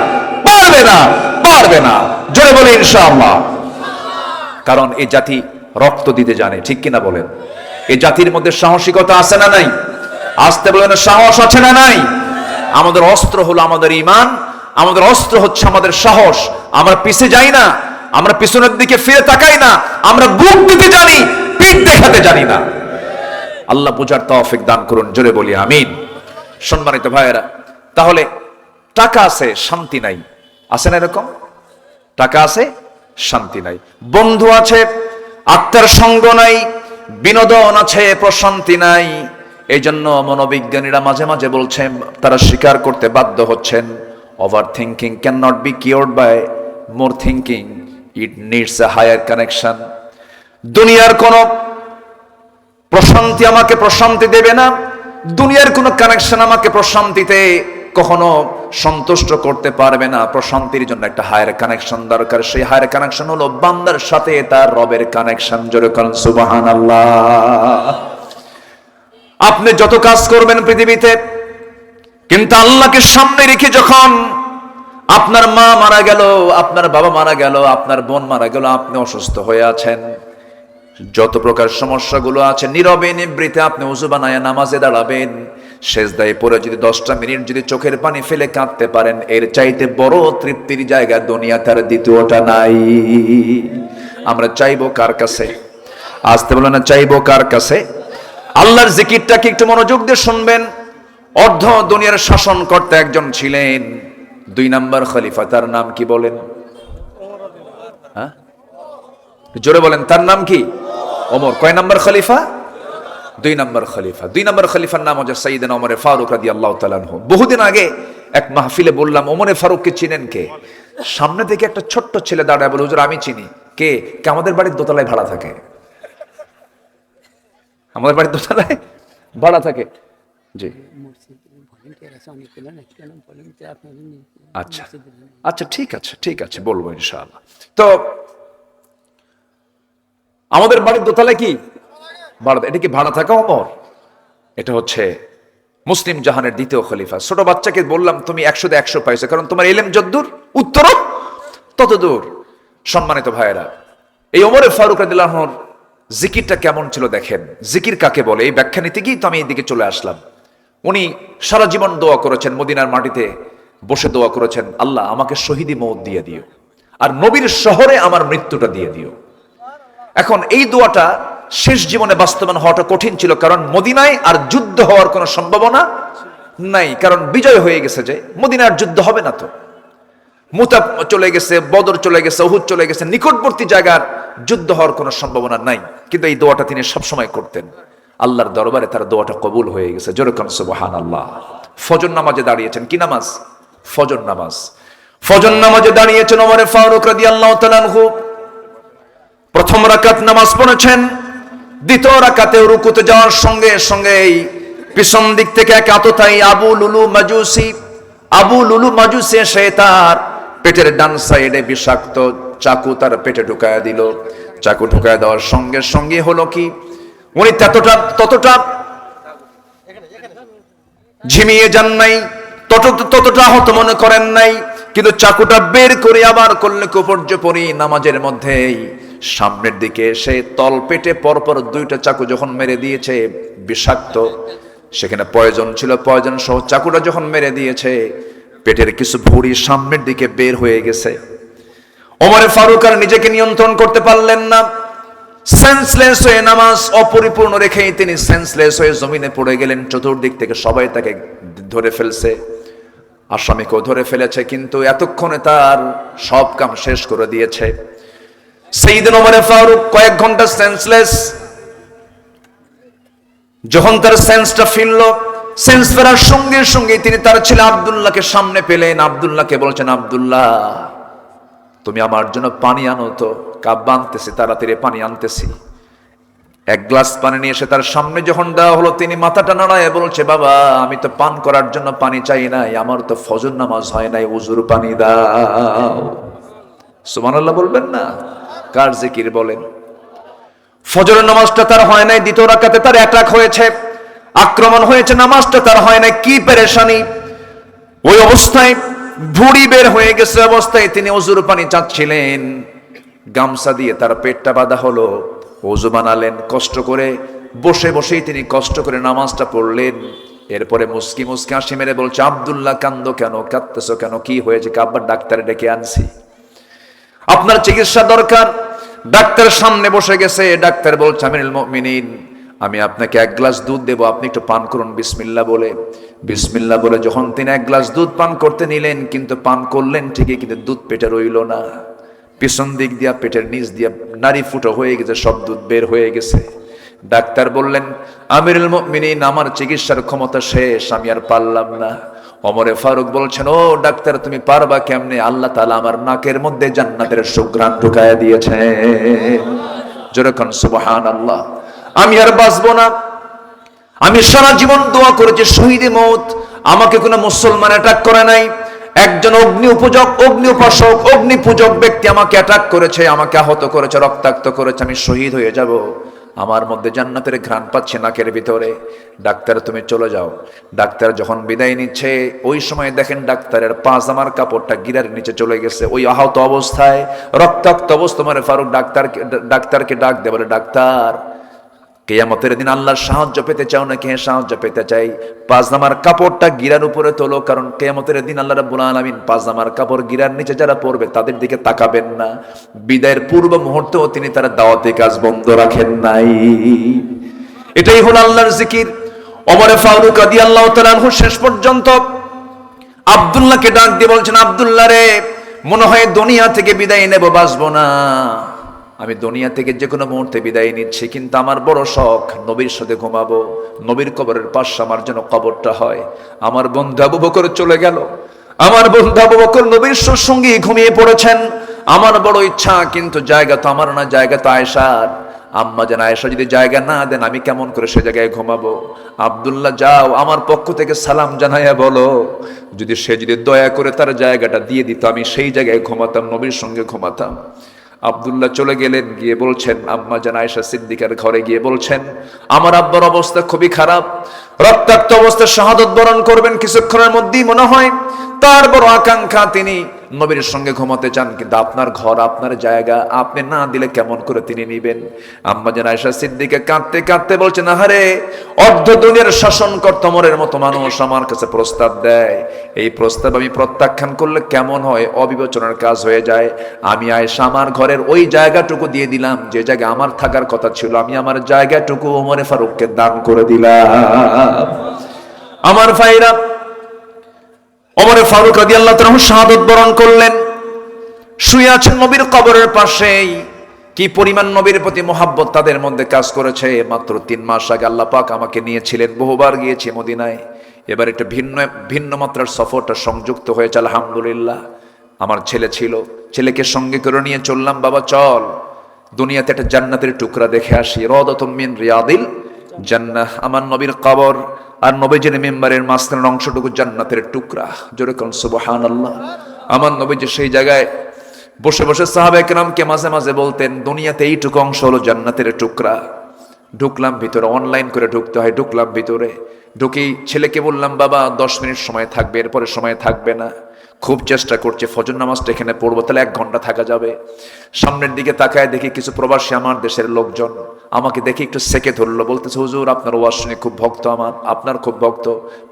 পারবে না, পারবে না। জোরে বলে ইনশাআল্লাহ। কারণ এই জাতি রক্ত দিতে জানে, ঠিক কিনা বলেন? এই জাতির মধ্যে সাহসিকতা আছে না নাই? আসতে বলেন, সাহস আছে না নাই? আমাদের অস্ত্র হলো আমাদের ঈমান, আমাদের অস্ত্র হচ্ছে আমাদের সাহস। আমরা পিছে যাই না, আমরা পিছনের দিকে ফিরে তাকাই না, আমরা বুক দিতে জানি, পিঠ দেখাতে জানি না। আল্লাহ বুঝার তৌফিক দান করুন। জোরে বলি আমিন। সম্মানিত ভাইয়েরা, তাহলে টাকা আছে, শান্তি নাই, আছে না এরকম? টাকা আছে, শান্তি নাই। বন্ধু আছে, আত্মার সঙ্গ নাই। বিনোদন আছে, প্রশান্তি নাই। এই জন্য মনোবিজ্ঞানীরা মাঝে মাঝে বলছেন, তারা স্বীকার করতে বাধ্য হচ্ছেন, over thinking cannot be cured by more thinking, it needs a higher connection. দুনিয়ার কোন প্রশান্তি আমাকে প্রশান্তি দেবে না, দুনিয়ার কোন কানেকশন আমাকে প্রশান্তিতে কখনো সন্তুষ্ট করতে পারবে না। প্রশান্তির জন্য একটা হায়ার কানেকশন দরকার। সেই হায়ার কানেকশন হলো বান্দার সাথে তার রবের কানেকশন। জোরে বলেন সুবহানাল্লাহ। আপনি যত কাজ করবেন পৃথিবীতে, কিন্তু আল্লাহকে সামনে রেখে যখন আপনার মা মারা গেল, আপনার বাবা মারা গেল, আপনার বোন মারা গেল, আপনি অসুস্থ হয়ে আছেন, যত প্রকার সমস্যাগুলো আছে, নীরবে নিবৃতে আপনি ওযু বানায়া নামাজে দাঁড়াবেন, সেজদায় পড়ে যদি 10টা মিনিট যদি চোখের পানি ফেলে কাঁদতে পারেন, এর চাইতে বড় তৃপ্তির জায়গা দুনিয়াতে আর দ্বিতীয়টা নাই। আমরা চাইবো কার কাছে? আসতে বলে না, চাইবো কার কাছে? আল্লাহর জিকিরটাকে একটু মনোযোগ দিয়ে শুনবেন। অর্ধ দুনিয়ার শাসনকর্তা একজন ছিলেন, 2 নম্বর খলিফা। তার নাম কি বলেন? হ্যাঁ, জোরে বলেন, তার নাম কি? ওমর। কয় নম্বর খলিফা? 2 নম্বর খলিফা। 2 নম্বর খলিফার নাম হচ্ছে সাইয়েদনা ওমর ফারুক রাদিয়াল্লাহু তাআলা আনহু। বহুদিন আগে এক মাহফিলে বললাম, ওমর ফারুককে চিনেন কে? সামনে থেকে একটা ছোট্ট ছেলে দাঁড়ায় বলে, হুজুর আমি চিনি। কে? আমাদের বাড়ির দোতলায় ভাড়া থাকে। আমাদের বাড়ির দোতলায় ভাড়া থাকে। জি, আচ্ছা আচ্ছা, ঠিক আছে ঠিক আছে, বলবো ইনশাআল্লাহ। তো আমাদের বাড়ির দোতলায় কি ভাড়া? এটা কি ভাড়া থাকা ওমর? এটা হচ্ছে মুসলিম জাহানের দ্বিতীয় খলিফা। ছোট বাচ্চাকে বললাম, তুমি 100 100 পাইছো, কারণ তোমার ইলম যতদূর উত্তর তত দূর। সম্মানিত ভাইয়েরা, এই ওমর ফারুক রাদিয়াল্লাহু আনহুর জিকিরটা কেমন ছিল দেখেন। জিকির কাকে বলে এই ব্যাখ্যা নিতে গিয়ে তো আমি এইদিকে চলে আসলাম। উনি সারা জীবন দোয়া করেছেন, মদিনার মাটিতে বসে দোয়া করেছেন, আল্লাহ আমাকে শহীদি মওত দিয়ে দিও, আর নবীর শহরে আমার মৃত্যুটা দিয়ে দিও। এখন এই দোয়াটা শেষ জীবনে বাস্তবায়ন হওয়াটা কঠিন ছিল, কারণ মদিনায় আর যুদ্ধ হওয়ার কোনো সম্ভাবনা নাই, কারণ বিজয় হয়ে গেছে। যে মদিনার যুদ্ধ হবে না, তো মুতাব চলে গেছে, বদর চলে গেছে, উহুদ চলে গেছে, নিকটবর্তী জায়গার যুদ্ধ হওয়ার কোনো সম্ভাবনা নাই। কিন্তু এই দোয়াটা তিনি সবসময় করতেন। আল্লাহর দরবারে তার দোয়াটা কবুল হয়ে গেছে। জোরে বলেন সুবহানাল্লাহ। ফজর নামাজে দাঁড়িয়েছেন। কি নামাজ? ফজর নামাজ। ফজর নামাজে দাঁড়িয়েছেন ওমর ফারুক রাদিয়াল্লাহু তাআলা আনহু। প্রথম রাকাত নামাজ পড়েছেন, দ্বিতীয় রাকাতে রুকুতে যাওয়ার সঙ্গে সঙ্গেই পিছন দিক থেকে এক আততায়ী আবু লুলু মাজুসি এসে তার পেটের ডান সাইডে বিষাক্ত চাকু তার পেটে ঢুকায় দিল। চাকু ঢুকায় দেওয়ার সঙ্গে সঙ্গে হলো কি, উনি ততটা ঝিমিয়ে যান নাই, ততটা হত মনে করেন নাই, কিন্তু চাকুটা বের করে আবার করলে কুপর্যপরি নামাজের মধ্যেই সামনের দিকে এসে তল পেটে পরপর 2টা চাকু যখন মেরে দিয়েছে, বিষাক্ত, সেখানে পয়জন ছিল, পয়জন সহ চাকুটা যখন মেরে দিয়েছে, পেটের কিছু ভুঁড়ি সামনের দিকে বের হয়ে গেছে। ওমর ফারুক আর নিজেকে নিয়ন্ত্রণ করতে পারলেন না, সেন্সলেস হয়ে নামাজ অপরিপূর্ণ রেখেই তিনি সেন্সলেস হয়ে জমিনে পড়ে গেলেন। চতুর্দিক থেকে সবাই তাকে ধরে ফেলছে, আসামিকেও ধরে ফেলেছে, কিন্তু এতক্ষণে তার সব কাম শেষ করে দিয়েছে। সাইয়েদনা ওমর ফারুক কয়েক ঘন্টা সেন্সলেস। যখন তার সেন্সটা ফিরল, সেন্স ফেরার সঙ্গে সঙ্গে তিনি তার ছেলে আব্দুল্লাহকে সামনে পেলেন। আব্দুল্লাহকে বলছেন, আব্দুল্লাহ তুমি আমার জন্য পানি আনো তো। কাব্বা আনতেছি, তাড়াতাড়ি পানি আনতেছি। 1 গ্লাস পানি নিয়ে এসে তার সামনে যখন দেওয়া হলো, তিনি মাথাটা নাড়ায় বলছে, বাবা আমি তো পান করার জন্য পানি চাই নাই, আমার তো ফজর নামাজ হয় নাই, উজুর পানি দাও। সুবহানাল্লাহ বলবেন না? কার জিকির বলেন? ফজরের নামাজটা তার হয় নাই, দ্বিতীয় রাকাতে তার অ্যাটাক হয়েছে, আক্রমণ হয়েছে, নামাজটা তার হয় নাই। কি পেরেশানি! ওই অবস্থায় ভুঁড়ি বের হয়ে গেছে অবস্থায় তিনি ওযুর পানি চাচ্ছিলেন। গামছা দিয়ে তার পেটটা বাঁধা হলো, ওযু বানালেন কষ্ট করে, বসেই তিনি কষ্ট করে নামাজটা পড়লেন। এরপরে মুস্কি হাসি মেরে বলছে, আব্দুল্লাহ কান্দো কেন, কাঁদতেছো কেন, কি হয়েছে? আব্বা ডাক্তারে ডেকে আনছি, আপনার চিকিৎসা দরকার। ডাক্তার সামনে বসে গেছে, ডাক্তার বলছে, আমিরুল মুমিনিন আমি আপনাকে 1 গ্লাস দুধ দেবো, আপনি একটু পান করুন বিসমিল্লাহ বলে। বিসমিল্লাহ বলে যখন তিনি 1 গ্লাস দুধ পান করতে নিলেন, কিন্তু পান করলেন ঠিকই, কিন্তু দুধ পেটে রইল না। পিছন দিক দিয়া পেটের নিচ দিয়া নারী ফুটো হয়ে গেছে, সব দুধ বের হয়ে গেছে। ডাক্তার বললেন, আমিরুল মুমিনিন, আমার চিকিৎসার ক্ষমতা শেষ, আমি আর পারলাম না। ওমরে ফারুক বলছেন, ও ডাক্তার তুমি পারবা কেমনে? আল্লাহ তাআলা আমার নাকের মধ্যে জান্নাতের সুঘ্রাণ ঢুকায়া দিয়েছে। জোরে কোন সুবহানাল্লাহ। আমি আর বাঁচবো না। আমি সারা জীবন দোয়া করেছি শহীদে মওত, আমাকে কোনো মুসলমান অ্যাটাক করে নাই। একজন অগ্নি উপাসক, অগ্নি পূজক ব্যক্তি আমাকে অ্যাটাক করেছে, আমাকে আহত করেছে, রক্তাক্ত করেছে, আমি শহীদ হয়ে যাব। আমার মধ্যে জান্নাতের ঘ্রাণ পাচ্ছে নাকের ভিতরে। ডাক্তার তুমি চলে যাও। ডাক্তার যখন বিদায় নিচ্ছে, ওই সময় দেখেন ডাক্তারের পাজামার কাপড়টা গিরার নিচে চলে গেছে। ওই আহত অবস্থায়, রক্তাক্ত অবস্থা, মানে ফারুক ডাক্তারকে ডাক দে, বলে ডাক্তার, কিয়ামতের দিন আল্লাহর সাহায্য পেতে চাও নাকি? হ্যাঁ সাহায্য পেতে চাই। পাজামার কাপড়টা গিরার উপরে তোলো, কারণ কিয়ামতের দিন আল্লাহ রাব্বুল আলামিন পাজামার কাপড় গিরার নিচে যারা পরবে তাদের দিকে তাকাবেন না। বিদায়ের পূর্ব মুহূর্তেও তিনি তার দাওয়াতি কাজ বন্ধ রাখেন নাই। এটাই হলো আল্লাহর জিকির। ওমর ফারুক রাদিয়াল্লাহু তাআলা আনহু শেষ পর্যন্ত আব্দুল্লাহকে ডাক দিয়ে বলছেন, আব্দুল্লাহ রে, মনে হয় দুনিয়া থেকে বিদায় নেব, বাঁচবো না। আমি দুনিয়া থেকে যে কোনো মুহূর্তে বিদায় নিচ্ছি, কিন্তু আমার বড় শখ নবীর সাথে ঘুমাবো, নবীর কবরের পাশে আমার যেন কবরটা হয়। আমার বন্ধু আবু বকর চলে গেল, আমার বন্ধু আবু বকর নবীর সঙ্গে ঘুমিয়ে পড়েছেন। আমার বড় ইচ্ছা, কিন্তু জায়গা তো আমার না, জায়গা তো আয়েশার। আম্মা জান আয়েশা যদি জায়গা না দেন, আমি কেমন করে সে জায়গায় ঘুমাবো? আব্দুল্লাহ যাও, আমার পক্ষ থেকে সালাম জানাইয়া বলো, সে যদি দয়া করে তার জায়গাটা দিয়ে দিত, আমি সেই জায়গায় ঘুমাতাম, নবীর সঙ্গে ঘুমাতাম। আব্দুল্লাহ চলে গেলেন, গিয়ে বলছেন আম্মা জান আয়েশা সিদ্দিকার ঘরে গিয়ে বলছেন, আমার আব্বার অবস্থা খুবই খারাপ, রক্তাক্ত অবস্থায় শাহাদাত বরণ করবেন কিছুক্ষণের মধ্যেই মনে হয়। তার বড় আকাঙ্ক্ষা, তিনি নবীর সঙ্গে ঘুমাতে চান, কিন্তু আপনার ঘর, আপনার জায়গা আপনি না দিলে কেমন করে তিনি নিবেন? আম্মা জান আয়েশা সিদ্দিকা কাঁদতে কাঁদতে বলছেন, আহারে, অর্ধ দুনিয়ার শাসনকর্তা ওমরের মতো মানুষ আমার কাছে প্রস্তাব দেয়, এই প্রস্তাব আমি প্রত্যাখ্যান করলে কেমন হয়? অবিবেচনার কাজ হয়ে যায়। আমি আয়েশা আমার ঘরের ওই জায়গাটুকু দিয়ে দিলাম যে জায়গা আমার থাকার কথা ছিল, আমি আমার জায়গাটুকু ওমরে ফারুককে দান করে দিলাম। আমার ভাইরা, ওমরে ফারুক রাদিয়াল্লাহু তাআলা শাহাদাত বরণ করলেন, শুয়ে আছেন নবীর কবরের পাশেই। কি পরিমাণ নবীর প্রতি মোহাব্বত তাদের মধ্যে কাজ করেছে। মাত্র 3 মাস আগে আল্লাহ পাক আমাকে নিয়েছিলেন, বহুবার গিয়েছি মদিনায়। এবার একটা ভিন্ন মাত্রার সফরটা সংযুক্ত হয়েছে, আলহামদুলিল্লাহ। আমার ছেলে ছিল, ছেলেকে সঙ্গে করে নিয়ে চললাম, বাবা চল দুনিয়াতে একটা জান্নাতের টুকরা দেখে আসি। রাদাতুম মিন রিয়াদিল জান্নাহ, আমার নবীর কবর আর নবীজির মিম্বারের মাঝখানের অংশটুকু জান্নাতের টুকরা। জোরে কোন সুবহানাল্লাহ। আমার নবীজি সেই জায়গায় বসে বসে সাহাবায়ে কেরামকে মাঝে মাঝে বলতেন, দুনিয়াতে এইটুকু অংশ হলো জান্নাতের টুকরা। ঢুকলাম ভিতরে, অনলাইন করে ঢুকতে হয়, ঢুকলাম ভিতরে। ঢুকেই ছেলেকে বললাম, বাবা 10 মিনিট সময় থাকবে, এরপরে সময় থাকবে না। খুব চেষ্টা করছে ফজর নামাজটা এখানে পড়বো, তাহলে 1 ঘন্টা থাকা যাবে। সামনের দিকে তাকায় দেখি কিছু প্রবাসী আমার দেশের লোকজন আমাকে দেখে একটু সেকে ধরলো, বলতেছে, হুজুর আপনার ওয়াজ শুনে খুব ভক্ত, আপনার খুব ভক্ত।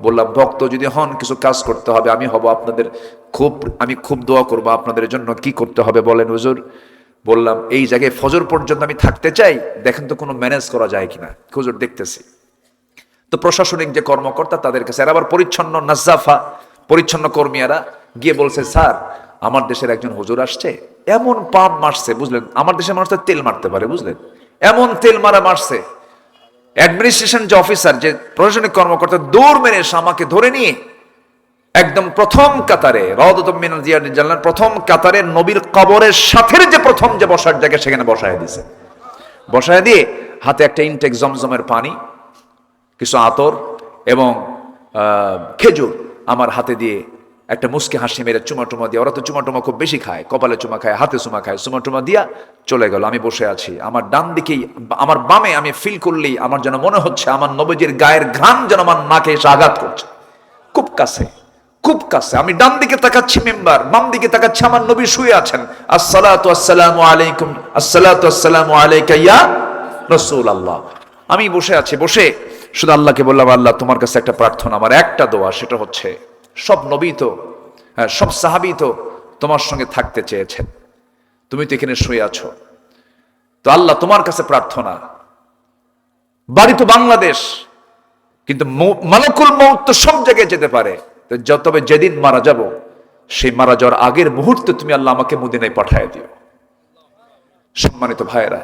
বললাম, ভক্ত যদি হন কিছু কাজ করতে হবে, আমি হব আপনাদের আমি খুব দোয়া করবো আপনাদের জন্য। কি করতে হবে বলেন হুজুর? বললাম, এই জায়গায় ফজর পর্যন্ত আমি থাকতে চাই, দেখেন তো কোনো ম্যানেজ করা যায় কিনা। হুজুর দেখতেছি। তো প্রশাসনিক যে কর্মকর্তা তাদের কাছে, আর আবার পরিচ্ছন্ন নাজ্জাফা পরিচ্ছন্ন কর্মীরা গিয়ে বলছে, স্যার আমার দেশের একজন হুজুর আসছে, এমন পাম্প মারছে, বুঝলেন, আমার দেশের মানুষ তো তেল মারতে পারে, বুঝলেন, এমন তেল মারছে। অ্যাডমিনিস্ট্রেশন যে অফিসার, যে প্রশাসনিক কর্মকর্তা, দৌড় মেরে এসে আমাকে ধরে নিয়ে একদম প্রথম কাতারে, রাদাতুম মিন রিয়াদিল জান্নাহ, প্রথম কাতারে নবীর কবরের সাথে যে প্রথম যে বসার জায়গা, সেখানে বসায় দিয়েছে। বসায় দিয়ে হাতে একটা ইনটেক জমজমের পানি, কিছু আতর এবং খেজুর আমার হাতে দিয়ে একটা মুস্কি হাসি মেরে চুমা দিয়ে, ওরা তো চুমা খুব বেশি খায়, কপালে চুমা খায়, হাতে চুমা খায়, চুমা দিয়া চলে গেল। আমি বসে আছি, আমার ডান দিকেই, আমার বামে আমি ফিল করলেই আমার যেন মনে হচ্ছে আমার নবীজির গায়ের ঘ্রাণ যেন আমার নাকে এসে আঘাত করছে, খুব কাছে, খুব কাছে। আমি ডান দিকে তাকাচ্ছি মেম্বার, বাম দিকে তাকাচ্ছি আমার নবী শুয়ে আছেন। আসসালাতু আসসালামু আলাইকুম, আসসালাতু আসসালামু আলাইকা ইয়া রাসূলুল্লাহ। আমি বসে আছি, বসে শুধু আল্লাহকে বললাম, আল্লাহ তোমার কাছে একটা প্রার্থনা, আমার একটা দোয়া, সেটা হচ্ছে সব নবী তো, সব সাহাবী তো তোমার সঙ্গে থাকতে চেয়েছেন, তুমি তো এখানে শুয়ে আছো, তো আল্লাহ তোমার কাছে প্রার্থনা, বাড়ি তো বাংলাদেশ, কিন্তু মালাকুল মউত তো সব জায়গায় যেতে পারে, তবে যেদিন মারা যাব, সেই মারা যাওয়ার আগের মুহূর্তে তুমি আল্লাহ আমাকে মদিনায় পাঠিয়ে দিও। সম্মানিত ভাইয়েরা,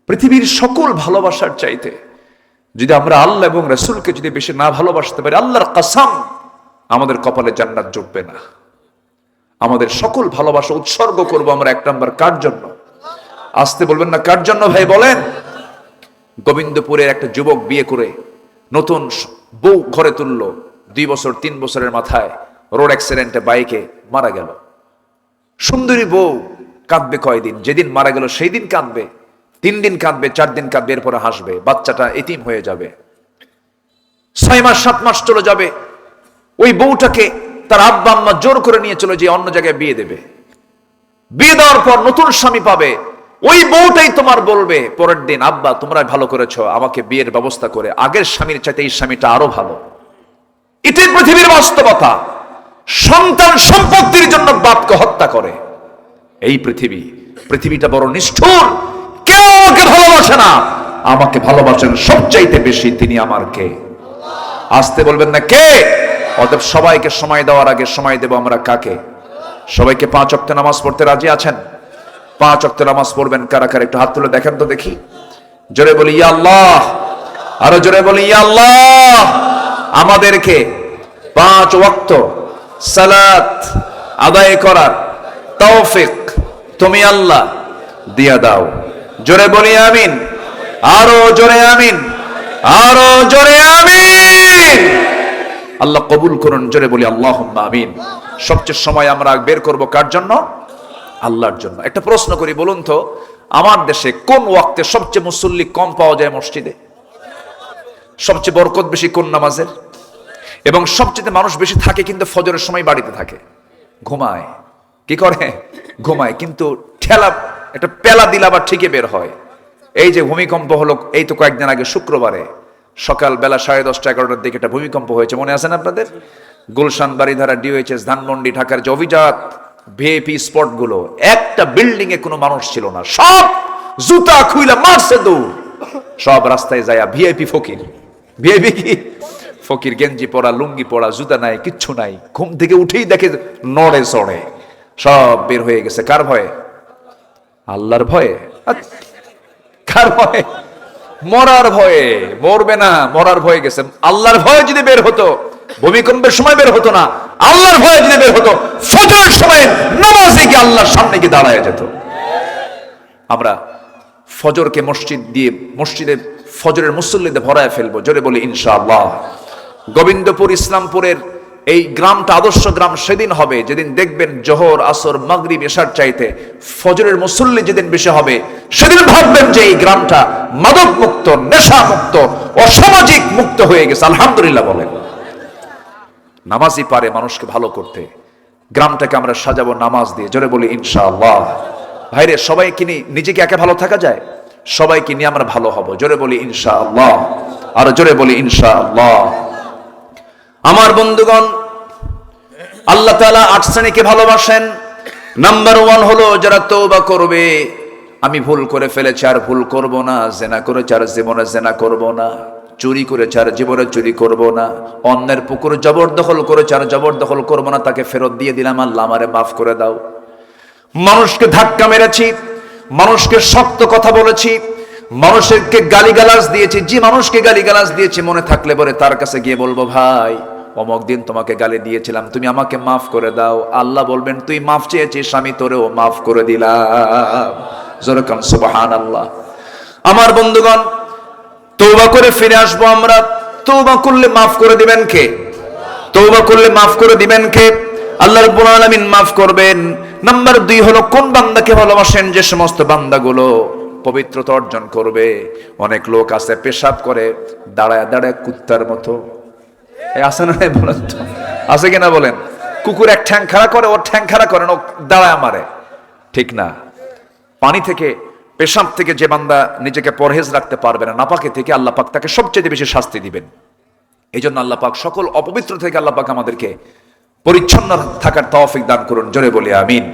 পৃথিবীর সকল ভালোবাসার চাইতে যদি আমরা আল্লাহ এবং রাসূলকে যদি বেশি না ভালোবাসতে পারি, আল্লাহর কসম আমাদের কপালে জান্নাত জুটবে না। আমাদের সকল ভালোবাসা উৎসর্গ করব আমরা এক নম্বর কার জন্য? আসতে বলবেন না, কার জন্য ভাই বলেন? গোবিন্দপুরের একটা যুবক বিয়ে করে নতুন বউ ঘরে তুলল, 2 বছর 3 বছরের মাথায় রোড অ্যাক্সিডেন্টে বাইকে মারা গেল। সুন্দরী বউ কাঁদবে কয়দিন? যেদিন মারা গেল সেই দিন কাঁদবে, 3 দিন কাঁদবে, 4 দিন কাঁদবে, এরপরে হাসবে। বাচ্চাটা এতিম হয়ে যাবে। 6 মাস 7 মাস চলে যাবে। ওই বউটাকে তার আব্বা আম্মা জোর করে নিয়ে চলে যে অন্য জায়গায় বিয়ে দেবে। বিয়ে দেওয়ার পর নতুন স্বামী পাবে, ওই বউটাই তোমার বলবে পরের দিন, আব্বা তোমরা ভালো করেছো আমাকে বিয়ের ব্যবস্থা করে, আগের স্বামীর চাইতে এই স্বামীটা আরো ভালো। এটাই পৃথিবীর বাস্তবতা। সন্তান সম্পত্তির জন্য বাপকে হত্যা করে এই পৃথিবীটা বড় নিষ্ঠুর। কেউ আমাকে ভালোবাসে না, আমাকে ভালোবাসেন সবচাইতে বেশি তিনি আমার কে? আসতে বলবেন না কে? অতএব সবাইকে সময় দেওয়ার আগে সময় দেব আমরা কাকে? সবাইকে 5 ওয়াক্ত নামাজ পড়তে রাজি আছেন? 5 ওয়াক্ত নামাজ পড়বেন কারা কারা? একটু হাত তুলে দেখেন তো দেখি। জোরে বলি ইয়া আল্লাহ, আরো জোরে বলি ইয়া আল্লাহ। আমাদেরকে 5 ওয়াক্ত সালাত আদায় করার তৌফিক তুমি আল্লাহ দিয়া দাও। জোরে বলি আমিন, আরো জোরে আমিন, আরো জোরে আমিন। আল্লাহ কবুল করুন, জোরে বলি আল্লাহুম্মা আমিন। সবচেয়ে সময় আমরা বের করব কার জন্য? আল্লাহর জন্য। একটা প্রশ্ন করি, বলুন তো আমার দেশে কোন ওয়াক্তে সবচেয়ে মুসল্লি কম পাওয়া যায় মসজিদে? সবচেয়ে বরকত বেশি কোন নামাজের? এবং সবচেয়ে মানুষ বেশি থাকে কিন্তু ফজরের সময় বাড়িতে থাকে, ঘুমায়। কি করে? ঘুমায়। কিন্তু ঠেলা একটা পেলা দিলে আবার ঠিকই বের হয়। এই যে ভূমিকম্প হলো এই তো কয়েকদিন আগে শুক্রবারে সকাল বেলা 10:30 11টার দিকে একটা ভূমিকম্প হয়েছে, মনে আছে না আপনাদের? গুলশান, বাড়িধারা, ডিওএইচএস, ধানমন্ডি, ঢাকার যে অভিজাত ভিআইপি স্পট গুলো, একটা বিল্ডিং এ কোনো মানুষ ছিল না, সব জুতা খুইলা মারছে দৌড়, সব রাস্তায় যায় ভিআইপি ফকির। ভিআইপি কি? ফকির, গেঞ্জি পরা, লুঙ্গি পরা, জুতা নাই, কিচ্ছু নাই, ঘুম থেকে উঠেই দেখে নড়ে চড়ে, সব বের হয়ে গেছে। কার ভয়ে? আল্লাহর ভয়ে। কার ভয়ে? মরার ভয়ে। মরবে না, মরার ভয়ে গেছে। আল্লাহর ভয়ে যদি বের হতো ভূমিকম্পের সময় বের হতো না, আল্লাহর ভয়ে যদি বের হতো ফজরের সময় নামাজে গিয়ে আল্লাহর সামনে গিয়ে দাঁড়ায় যেত। আমরা ফজরকে মসজিদে ফজরের মুসল্লিদের ভরায় ফেলবো, জোরে বলি ইনশাআল্লাহ। গোবিন্দপুর ইসলামপুরের এই গ্রামটা আদর্শ গ্রাম সেদিন হবে যেদিন দেখবেন জোহর, আসর, মাগরিব, এশার চাইতে ফজরের মুসল্লি যেদিন বেশি হবে, সেদিন ভাববেন যে এই গ্রামটা মাদক মুক্ত, নেশা মুক্ত, অসামাজিক মুক্ত হয়ে গেছে। আলহামদুলিল্লাহ বলেন। নামাজই পারে মানুষকে ভালো করতে। গ্রামটাকে আমরা সাজাবো নামাজ দিয়ে, জোরে বলি ইনশাআল্লাহ। ভাইরে, সবাইকে নিয়ে নিজেকে একা ভালো থাকা যায়? সবাইকে নিয়ে আমরা ভালো হব, জোরে বলি ইনশাআল্লাহ, আর জোরে বলি ইনশাআল্লাহ। আমার বন্ধুগণ, আল্লাহ তাআলা 8 শ্রেণীকে ভালোবাসেন। নাম্বার 1 হলো যারা তওবা করবে, আমি ভুল করে ফেলেছি আর ভুল করব না, জেনা করেছি আর জীবনে জেনা করব না, চুরি করেছে আর জীবনে চুরি করব না, অন্যের পুকুর জবরদখল করেছে আর জবরদখল করব না, তাকে ফেরত দিয়ে দিলাম, আল্লাহ আমারে মাফ করে দাও। মানুষকে ধাক্কা মেরেছি, মানুষকে শক্ত কথা বলেছি, মানুষকে গালিগালাজ দিয়েছি, যে মানুষকে গালিগালাজ দিয়েছি মনে থাকলে পরে তার কাছে গিয়ে বলবো, ভাই অমুক দিন তোমাকে গালি দিয়েছিলাম, তুমি আমাকে মাফ করে দাও। আল্লাহ বলবেন, তুই মাফ চেয়েছিস, আমি তোরেও মাফ করে দিলাম। জোরে কান সুবহানাল্লাহ। আমার বন্ধুগণ, তওবা করে ফিরে আসবো আমরা। তওবা করলে মাফ করে দিবেন কে? তওবা করলে মাফ করে দিবেন কে? আল্লাহ রাব্বুল আলামিন মাফ করবেন। নাম্বার 2 হলো কোন বান্দাকে ভালোবাসেন? যে সমস্ত বান্দাগুলো পবিত্রতা অর্জন করবে। অনেক লোক আছে পেশাব করে দাঁড়ায় দাঁড়ায় কুত্তার মতো, আছে না? বলেন তো, আছে কিনা বলেন? কুকুর এক ঠ্যাং খাড়া করে, ওর ঠ্যাং খাড়া করেন, ও দাঁড়ায় মারে, ঠিক না? পানি থেকে, পেশাব থেকে যে বান্দা নিজেকে পরহেজ রাখতে পারবে না, নাপাকে থেকে, আল্লাহ পাক তাকে সবচেয়ে বেশি শাস্তি দিবেন। এই জন্য আল্লাহ পাক সকল অপবিত্র থেকে আল্লাহ পাক আমাদেরকে পরিচ্ছন্ন থাকার তৌফিক দান করুন, জোরে বলি আমিন।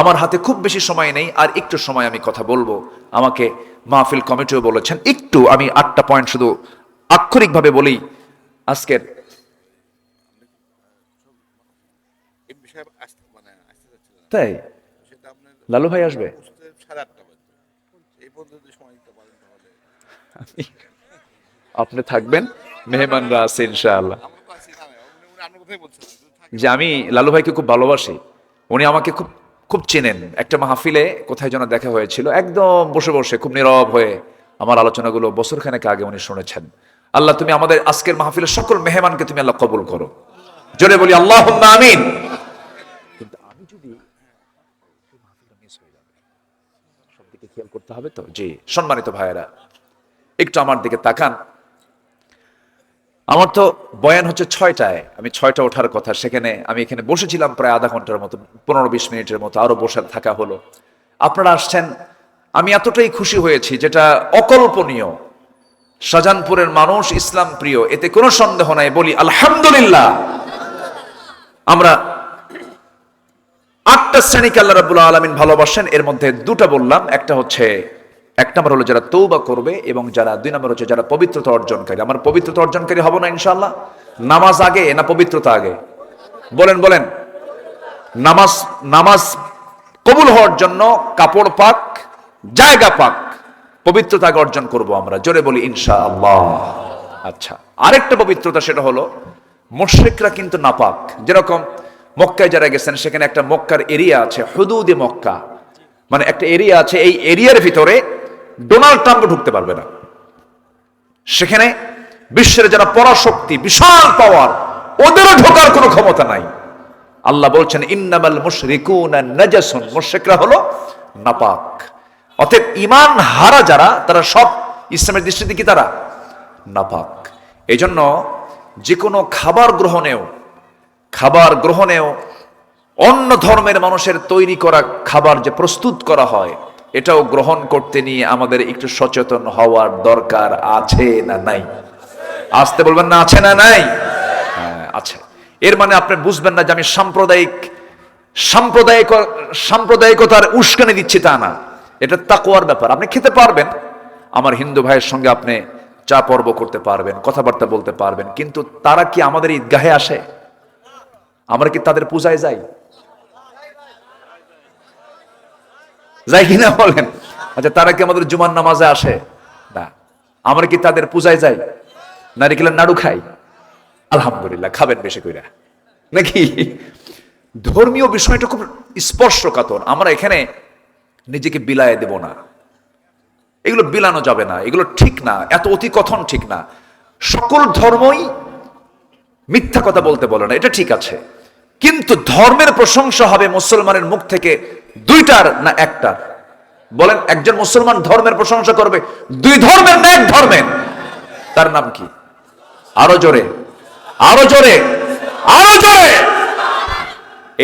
আমার হাতে খুব বেশি সময় নেই, আর একটু সময় আমি কথা বলবো। আমাকে মাহফিল কমিটিও বলেছেন একটু আমি 8টা পয়েন্ট শুধু আক্ষরিকভাবে বলি আজকের। তাই লালু ভাই আসবে আপনি থাকবেন, মেহমানরা আছে ইনশাআল্লাহ। যে আমি লালু ভাইকে খুব ভালোবাসি, উনি আমাকে খুব খুব চেনেন। একটা মাহফিলে কোথায় যেন দেখা হয়েছিল, একদম বসে বসে খুব নীরব হয়ে আমার আলোচনাগুলো বছরখানেক আগে উনি শুনেছেন। আল্লাহ তুমি আমাদের আজকের মাহফিলের সকল মেহমানকে তুমি আল্লাহ কবুল করো, জোরে বলি আল্লাহুম্মা আমিন। কিন্তু আমি যদি মাহফিলটা মিস হয়ে যাবে, সব দিকে খেয়াল করতে হবে তো। জি সম্মানিত ভাইয়েরা, একটু আমার দিকে তাকান। আমার তো বয়ান হচ্ছে 6টায়, আমি 6টা ওঠার কথা, সেখানে আমি এখানে বসেছিলাম প্রায় আধা ঘন্টার মতো, 15-20 মিনিটের মতো, আরো বসে থাকা হলো। আপনারা আসছেন, আমি এতটাই খুশি হয়েছি যেটা অকল্পনীয়। শাহজাহানপুরের মানুষ ইসলাম প্রিয়, এতে কোনো সন্দেহ নাই, বলি আলহামদুলিল্লাহ। আমরা 8টা শ্রেণীকে আল্লাহ রাব্বুল আলামিন ভালোবাসেন, এর মধ্যে 2টা বললাম। একটা হচ্ছে, 1 নম্বর হলো যারা তৌবা করবে, এবং যারা 2 নম্বর হচ্ছে যারা পবিত্রতা অর্জনকারী। আমার পবিত্রতা অর্জনকারী হব না ইনশাআল্লাহ? নামাজ আগে না পবিত্রতা আগে? বলেন বলেন। নামাজ কবুল হওয়ার জন্য কাপড় পাক, জায়গা পাক, পবিত্রতা আগে অর্জন করব আমরা, জোরে বলি ইনশাআল্লাহ। আচ্ছা, আরেকটা পবিত্রতা, সেটা হলো মুশরিকরা কিন্তু নাপাক। যেরকম মক্কায় যারা গেছেন, সেখানে একটা মক্কার এরিয়া আছে, হুদুদে মক্কা, মানে একটা এরিয়া আছে, এই এরিয়ার ভিতরে ডোনাল্ড ট্রাম্প ঢুকতে পারবে না। সেখানে বিশ্বের যারা পরাশক্তি, বিশাল পাওয়ার, ওদেরও ঢোকার কোনো ক্ষমতা নাই। আল্লাহ বলছেন ইন্নামাল মুশরিকুনা নাজাসুন, মুশরিকরা হলো নাপাক। অতএব ঈমান হারা যারা, তারা সব ইসলামের দৃষ্টিতে কি তারা নাপাক। এজন্য যে কোনো খাবার গ্রহণেও অন্য ধর্মের মানুষের তৈরি করা খাবার যে প্রস্তুত করা হয়, এটাও গ্রহণ করতে নিয়ে আমাদের একটু সচেতন হওয়ার দরকার আছে না নাই? আসতে বলবেন না, আছে না নাই? হ্যাঁ আছে। এর মানে আপনি বুঝবেন না যে আমি সাম্প্রদায়িকতার উস্কানি দিচ্ছি, তা না। এটা তাকওয়ার ব্যাপার। আপনি খেতে পারবেন, আমার হিন্দু ভাইয়ের সঙ্গে আপনি চা পর্ব করতে পারবেন, কথাবার্তা বলতে পারবেন, কিন্তু তারা কি আমাদের ঈদগাহে আসে? আমরা কি তাদের পূজায় যাই? যাই কিনা বলেন? আচ্ছা, তারা কি আমাদের জুমার নামাজে আসে? না। আমরা কি তাদের পূজায় যাই? নারিকেলের নাড়ু খাই? আলহামদুলিল্লাহ, খাবেন বেশি কইরা, নাকি? ধর্মীয় বিষয়টা খুব স্পর্শকাতর। আমরা এখানে নিজেকে বিলায় দেব না, এগুলো বিলানো যাবে না, এগুলো ঠিক না, এত অতিকথন ঠিক না। সকল ধর্মই মিথ্যা কথা বলতে বলে না, এটা ঠিক আছে, কিন্তু ধর্মের প্রশংসা হবে মুসলমানের মুখ থেকে 2টার না 1টার? বলেন, একজন মুসলমান ধর্মের প্রশংসা করবে 2 ধর্মের না 1 ধর্মের? তার নাম কি? আরো জোরে, আরো জোরে, আরো জোরে।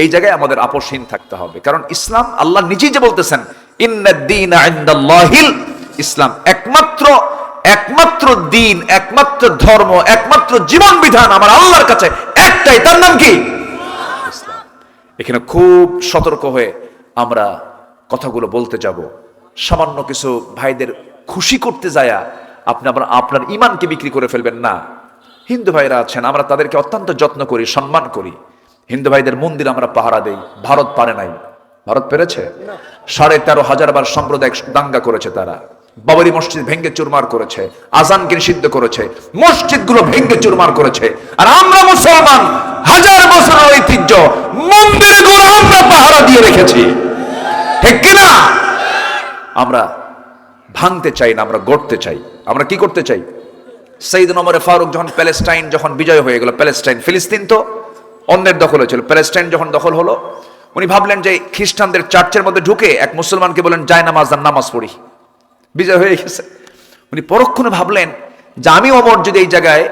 এই জায়গায় আমাদের আপোষহীন থাকতে হবে, কারণ ইসলাম, আল্লাহ নিজেই যে বলতেছেন ইন্নাদ-দীনা ইনদাল্লাহিল ইসলাম, একমাত্র দিন, একমাত্র ধর্ম, একমাত্র জীবন বিধান আমার আল্লাহর কাছে একটাই, তার নাম কি? ইসলাম। এখানে খুব সতর্ক হয়ে আমরা কথাগুলো বলতে যাব। সামান্য কিছু ভাইদের খুশি করতে যায়া আপনি আপনার ঈমানকে বিক্রি করে ফেলবেন না। হিন্দু ভাইরা আছেন, আমরা তাদেরকে অত্যন্ত যত্ন করি, সম্মান করি। হিন্দু ভাইদের মন্দির আমরা পাহারা দেই। ভারত পারে নাই। ভারত পেরেছে? 13,500 বার সাম্প্রদায়িক দাঙ্গা করেছে তারা। বাবরি মসজিদ ভেঙ্গে চুরমার করেছে, আজানকে নিষিদ্ধ করেছে, মসজিদগুলো ভেঙ্গে চুরমার করেছে। আর আমরা মুসলমান 1000 বছরের ঐতিহ্য, মন্দিরগুলো আমরা পাহারা দিয়ে রেখেছি, ঠিক কিনা? আমরা ভাঙতে চাই না, আমরা গড়তে চাই। আমরা কি করতে চাই? সাইয়েদনা ওমর ফারুক যখন প্যালেস্টাইন যখন বিজয় হয়ে গেল, প্যালেস্টাইন, ফিলিস্তিন তো অন্যের দখলে ছিল, প্যালেস্টাইন যখন দখল হলো, উনি ভাবলেন যে খ্রিস্টানদের চার্চের মধ্যে ঢুকে এক মুসলমানকে বলেন যায় নামাজ পড়ি, বিজয় হয়ে গেছে। উনি পরক্ষণে ভাবলেন যে আমি ওমর যদি এই জায়গায়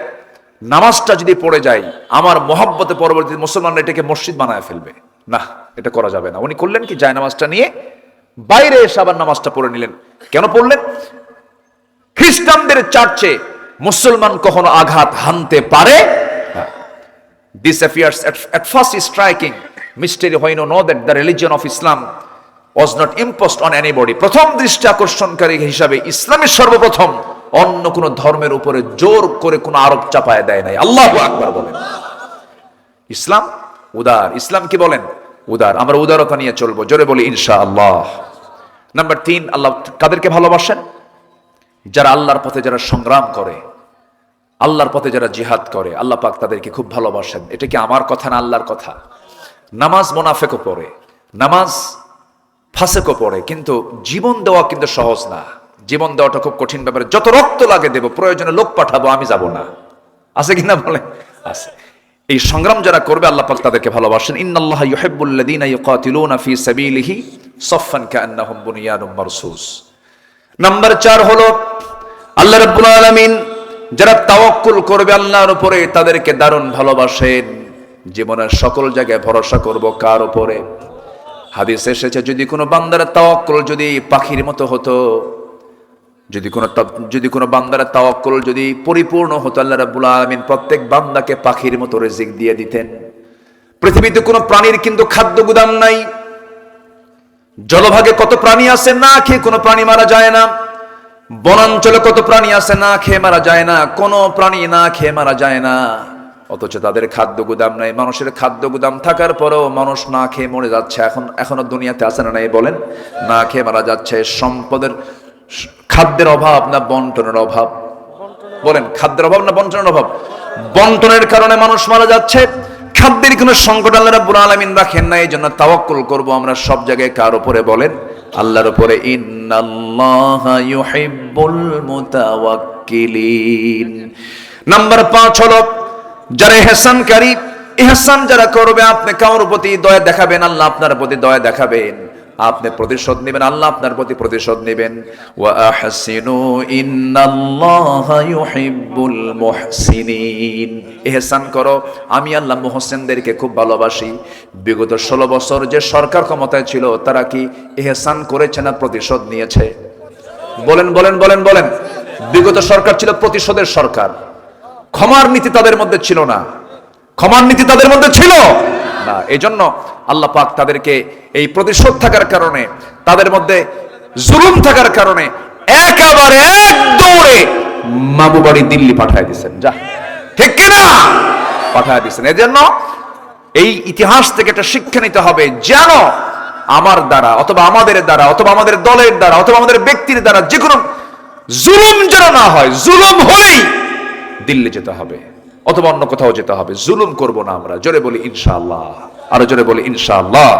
নামাজটা যদি পড়ে যাই, আমার মহব্বতে পরবর্তী মুসলমানরা এটাকে মসজিদ বানায় ফেলবে, না, এটা করা যাবে না। উনি করলেন কি, যায় নামাজটা নিয়ে বাইরে এসে আবার নামাজটা পড়ে নিলেন। কেন পড়লেন? খ্রিস্টানদের চার্চে মুসলমান কখনো আঘাত হানতে পারে না। This appears at first striking mystery when you know that the religion of Islam was not imposed on anybody. প্রথম দৃষ্টি আকর্ষণকারী হিসাবে ইসলামের সর্বপ্রথম অন্য কোন ধর্মের উপরে জোর করে কোন আরোপ চাপায় দেয় নাই। আল্লাহু আকবার বলেন। ইসলাম উদার। ইসলাম কি বলেন? উদার। আমরা উদারতা নিয়ে চলবো, জোরে বলি ইনশাআল্লাহ। নাম্বার 3, আল্লাহ কাদেরকে ভালোবাসেন? যারা আল্লাহর পথে যারা সংগ্রাম করে, আল্লাহর পথে যারা জিহাদ করে, আল্লাহ পাক তাদেরকে খুব ভালোবাসেন। এটা কি আমার কথা না আল্লাহর কথা? নামাজ মোনাফেকও পড়ে, নামাজ ফাসেকও পড়ে, কিন্তু জীবন দেওয়া কিন্তু সহজ না। জীবন দেওয়াটা খুব কঠিন ব্যাপার। যত রক্ত লাগে দেব, প্রয়োজনে লোক পাঠাবো, আমি যাব না। আছে কিনা বলে? আছে। এই সংগ্রাম যারা করবে আল্লাহ পাক তাদেরকে ভালোবাসেন। ইন্নাল্লাহা ইউহিব্বুল্লাযীনা ইউকাতিলুনা ফী সাবিলিহি সাফফান কাআন্নাহুম বুনিয়ানুম মারসুস। নাম্বার 4 হলো আল্লাহ রাব্বুল আলামিন যারা তাওয়াক্কুল করবে আল্লাহর উপরে তাদেরকে দারুণ ভালোবাসেন। জীবনের সকল জায়গায় ভরসা করব কার উপরে? হাদিসে এসেছে যদি কোনো বান্দার তাওয়াক্কুল যদি পাখির মতো হতো, যদি কোনো বান্দার তাওয়াক্কুল যদি পরিপূর্ণ হতো, আল্লাহ রাব্বুল আলামিন প্রত্যেক বান্দাকে পাখির মতো রিজিক দিয়ে দিতেন। পৃথিবীতে কোনো প্রাণীর কিন্তু খাদ্য গুদাম নাই। জলভাগে কত প্রাণী আছে, না খেয়ে কোনো প্রাণী মারা যায় না। বনাঞ্চলে কত প্রাণী আছে, না খেয়ে মারা যায় না। কোনো প্রাণী না খেয়ে মারা যায় না, অথচ তাদের খাদ্য গুদাম নাই। মানুষের খাদ্য গুদাম থাকার পরেও মানুষ না খেয়ে মরে যাচ্ছে। এখনো দুনিয়াতে আছে না নাই বলেন? না খেয়ে মারা যাচ্ছে। সম্পদের, খাদ্যের অভাব না বন্টনের অভাব? বলেন, খাদ্যের অভাব না বন্টনের অভাব? বন্টনের কারণে মানুষ মারা যাচ্ছে। খাদ্যের কোনো সংকট আল্লাহ রাব্বুল আলামিন রাখেন না। এই জন্য তাওয়াক্কুল করব আমরা সব জায়গায় কার উপরে? বলেন, আল্লাহর উপরে। ইন্নাল্লাহা ইউহিব্বুল মুতাওয়াক্কিলিন। নাম্বার 5 হলো যারা ইহসানকারী। ইহসান যারা করবে, আপনি কারোর প্রতি দয়া দেখাবেন, আল্লাহ আপনার প্রতি দয়া দেখাবেন। আপনি প্রতিশোধ নেবেন, আল্লাহ আপনার প্রতি প্রতিশোধ নেবেন। ওয়া আহসিনু ইন্নাল্লাহা ইউহিব্বুল মুহসিনিন। ইহসান করো, আমি আল্লাহ মুহসিনদেরকে খুব ভালোবাসি। বিগত 16 বছর যে সরকার ক্ষমতায় ছিল তারা কি ইহসান করেছে না প্রতিশোধ নিয়েছে? বলেন বলেন বলেন বলেন। বিগত সরকার ছিল প্রতিশোধের সরকার। ক্ষমার নীতি তাদের মধ্যে ছিল না। ক্ষমার নীতি তাদের মধ্যে ছিল না। এজন্য আল্লাহ পাক তাদেরকে এই প্রতিশোধ থাকার কারণে, তাদের মধ্যে জুলুম থাকার কারণে একেবারে এক দৌড়ে মামু বাড়ি দিল্লি পাঠায় দিয়েছেন। যা, ঠিক কিনা? পাঠায় দিয়েছেন। এজন্য এই ইতিহাস থেকে একটা শিক্ষা নিতে হবে, যেন আমার দ্বারা অথবা আমাদের দ্বারা অথবা আমাদের দলের দ্বারা অথবা আমাদের ব্যক্তির দ্বারা যে কোনো জুলুম যেন না হয়। জুলুম হলেই দিল্লি যেতে হবে অথবা অন্য কোথাও যেতে হবে। জুলুম করব না আমরা। জোরে বলি ইনশাআল্লাহ। আরো জোরে বলি ইনশাআল্লাহ।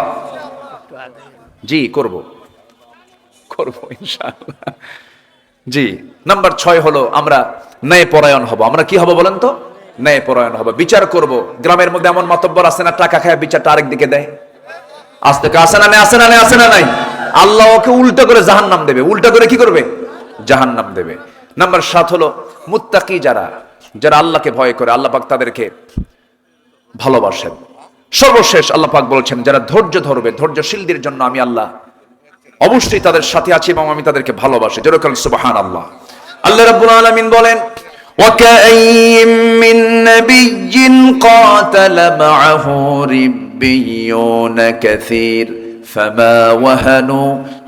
জি, করব ইনশাআল্লাহ। জি। নাম্বার 6 হলো আমরা ন্যায়পরায়ণ হব। আমরা কি হব বলেন তো? ন্যায়পরায়ণ হব। বিচার করব। গ্রামের মধ্যে এমন মাতব্বর আছে না, টাকা খায় বিচারটা আরেক দিকে দেয়। আজ থেকে আসে না নাই? আসে না নাই? আসে না নাই? আল্লাহ ওকে উল্টা করে জাহান্নাম দেবে। উল্টা করে কি করবে? জাহান্নাম দেবে। নাম্বার 7 হলো মুত্তাকি, যারা আল্লাহকে ভয় করে, আল্লাহ পাক তাদেরকে ভালোবাসেন। সর্বশেষ আল্লাহ পাক বলছেন যারা ধৈর্য ধরবে, ধৈর্যশীলদের জন্য আমি আল্লাহ অবশ্যই তাদের সাথে আছি এবং আমি তাদেরকে ভালোবাসি। জোরে বলেন সুবহানাল্লাহ। আল্লাহ রাব্বুল আলামিন বলেন, ওয়াকাইয়্যিম মিন নাবিয়্যিন ক্বাতালা মাআহু রিব্বিয়ুনা কাসীর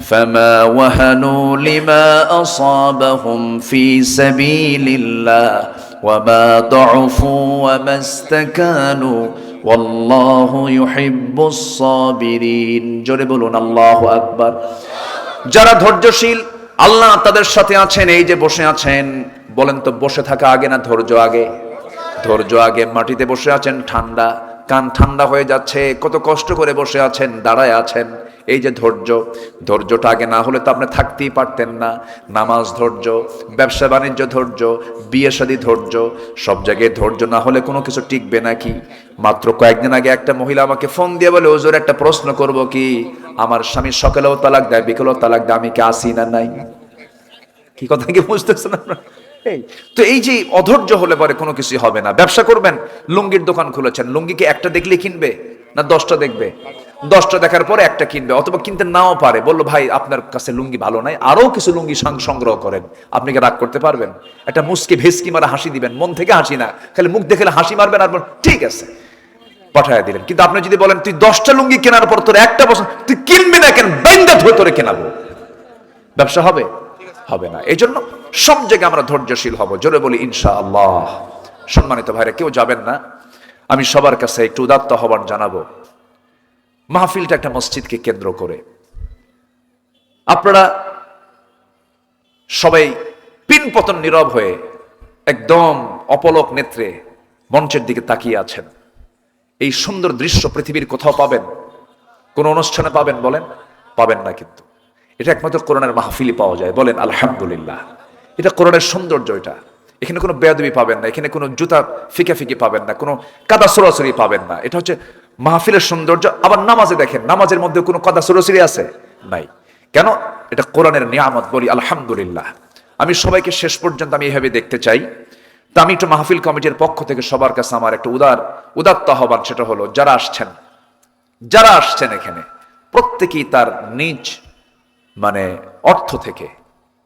فما وهنوا لما أصابهم في سبيل الله وما ضعفوا وما استكانوا والله يحب الصابرين। জোরে বলুন আল্লাহু আকবার। যারা ধৈর্যশীল আল্লাহ তাদের সাথে আছেন। এই যে বসে আছেন, বলেন তো বসে থাকা আগে না ধৈর্য আগে? ধৈর্য আগে। মাটিতে বসে আছেন, ঠান্ডা, কান ঠান্ডা হয়ে যাচ্ছে, কত কষ্ট করে বসে আছেন, দাঁড়ায় আছেন। এই যে ধৈর্যটা আগে না হলে তো আপনি থাকতেই পারতেন না। নামাজ ধৈর্য, ব্যবসা বাণিজ্য ধৈর্য, বিয়ে শাদী ধৈর্য, সব জায়গায় ধৈর্য না হলে কোনো কিছু টিকবে নাকি? মাত্র কয়েকদিন আগে একটা মহিলা আমাকে ফোন দিয়ে বলে, হুজুর একটা প্রশ্ন করব কি, আমার স্বামী সকালেও তালাক দেয় বিকেলেও তালাক দেয়, আমি কি আসি না নাই? কি কথা কি বুঝতেছেন আপনারা? তো এই যে অধৈর্য হলে পরে কোনো কিছু হবে না। ব্যবসা করবেন, লুঙ্গির দোকান খুলেছেন, লুঙ্গি কি একটা দেখলে কিনবে না 10টা দেখবে? 10টা দেখার পরে একটা কিনবে, অথবা কিনতে নাও পারে। বললো ভাই আপনার কাছে লুঙ্গি ভালো নাই, আরো কিছু লুঙ্গি সংগ্রহ করেন। আপনি কি রাগ করতে পারবেন? একটা মুস্কি ভেস্কি মারা হাসি দিবেন, মন থেকে হাসি না, খালি মুখ দেখলে হাসি মারবেন আর ঠিক আছে পাঠায় দিলেন। কিন্তু আপনি যদি বলেন তুই 10টা লুঙ্গি কেনার পর তোর একটা বছর তুই কিনবি না কেন, বাইন্দা ধরে তোরে কেনাবো, ব্যবসা হবে? হবে না। এই জন্য সব জায়গায় আমরা ধৈর্যশীল হব। জোরে বলি ইনশাআল্লাহ। সম্মানিত ভাইরা, কেউ যাবেন না, আমি সবার কাছে একটু উদাত্ত আহ্বান জানাবো। মাহফিলটা একটা মসজিদকে কেন্দ্র করে। আপনারা সবাই পিনপতন নীরব হয়ে একদম অপলক নেত্রে মঞ্চের দিকে তাকিয়ে আছেন। এই সুন্দর দৃশ্য পৃথিবীর কোথাও পাবেন? কোন অনুষ্ঠানে পাবেন বলেন? পাবেন না। কিন্তু এটা একমাত্র কোরআনের মাহফিলই পাওয়া যায়। বলেন আলহামদুলিল্লাহ। এটা কোরআনের সৌন্দর্য। এটা এখানে কোনো বেয়াদবি পাবেন না, এখানে কোনো জুতা ফিকাফিকি পাবেন না, কোনো কাদা সরাসরি পাবেন না। এটা হচ্ছে মাহফিলের সৌন্দর্য। আবার নামাজে দেখেন, নামাজের মধ্যে কোনো কাদা সরাসরি আছে? নাই। কেন? এটা কোরআনের নিয়ামত। বলি আলহামদুলিল্লাহ। আমি সবাইকে শেষ পর্যন্ত আমি এইভাবে দেখতে চাই। তা আমি একটু মাহফিল কমিটির পক্ষ থেকে সবার কাছে আমার একটা উদাত্ত আহ্বান, সেটা হলো যারা আসছেন এখানে প্রত্যেকেই তার নিজ অর্থ থেকে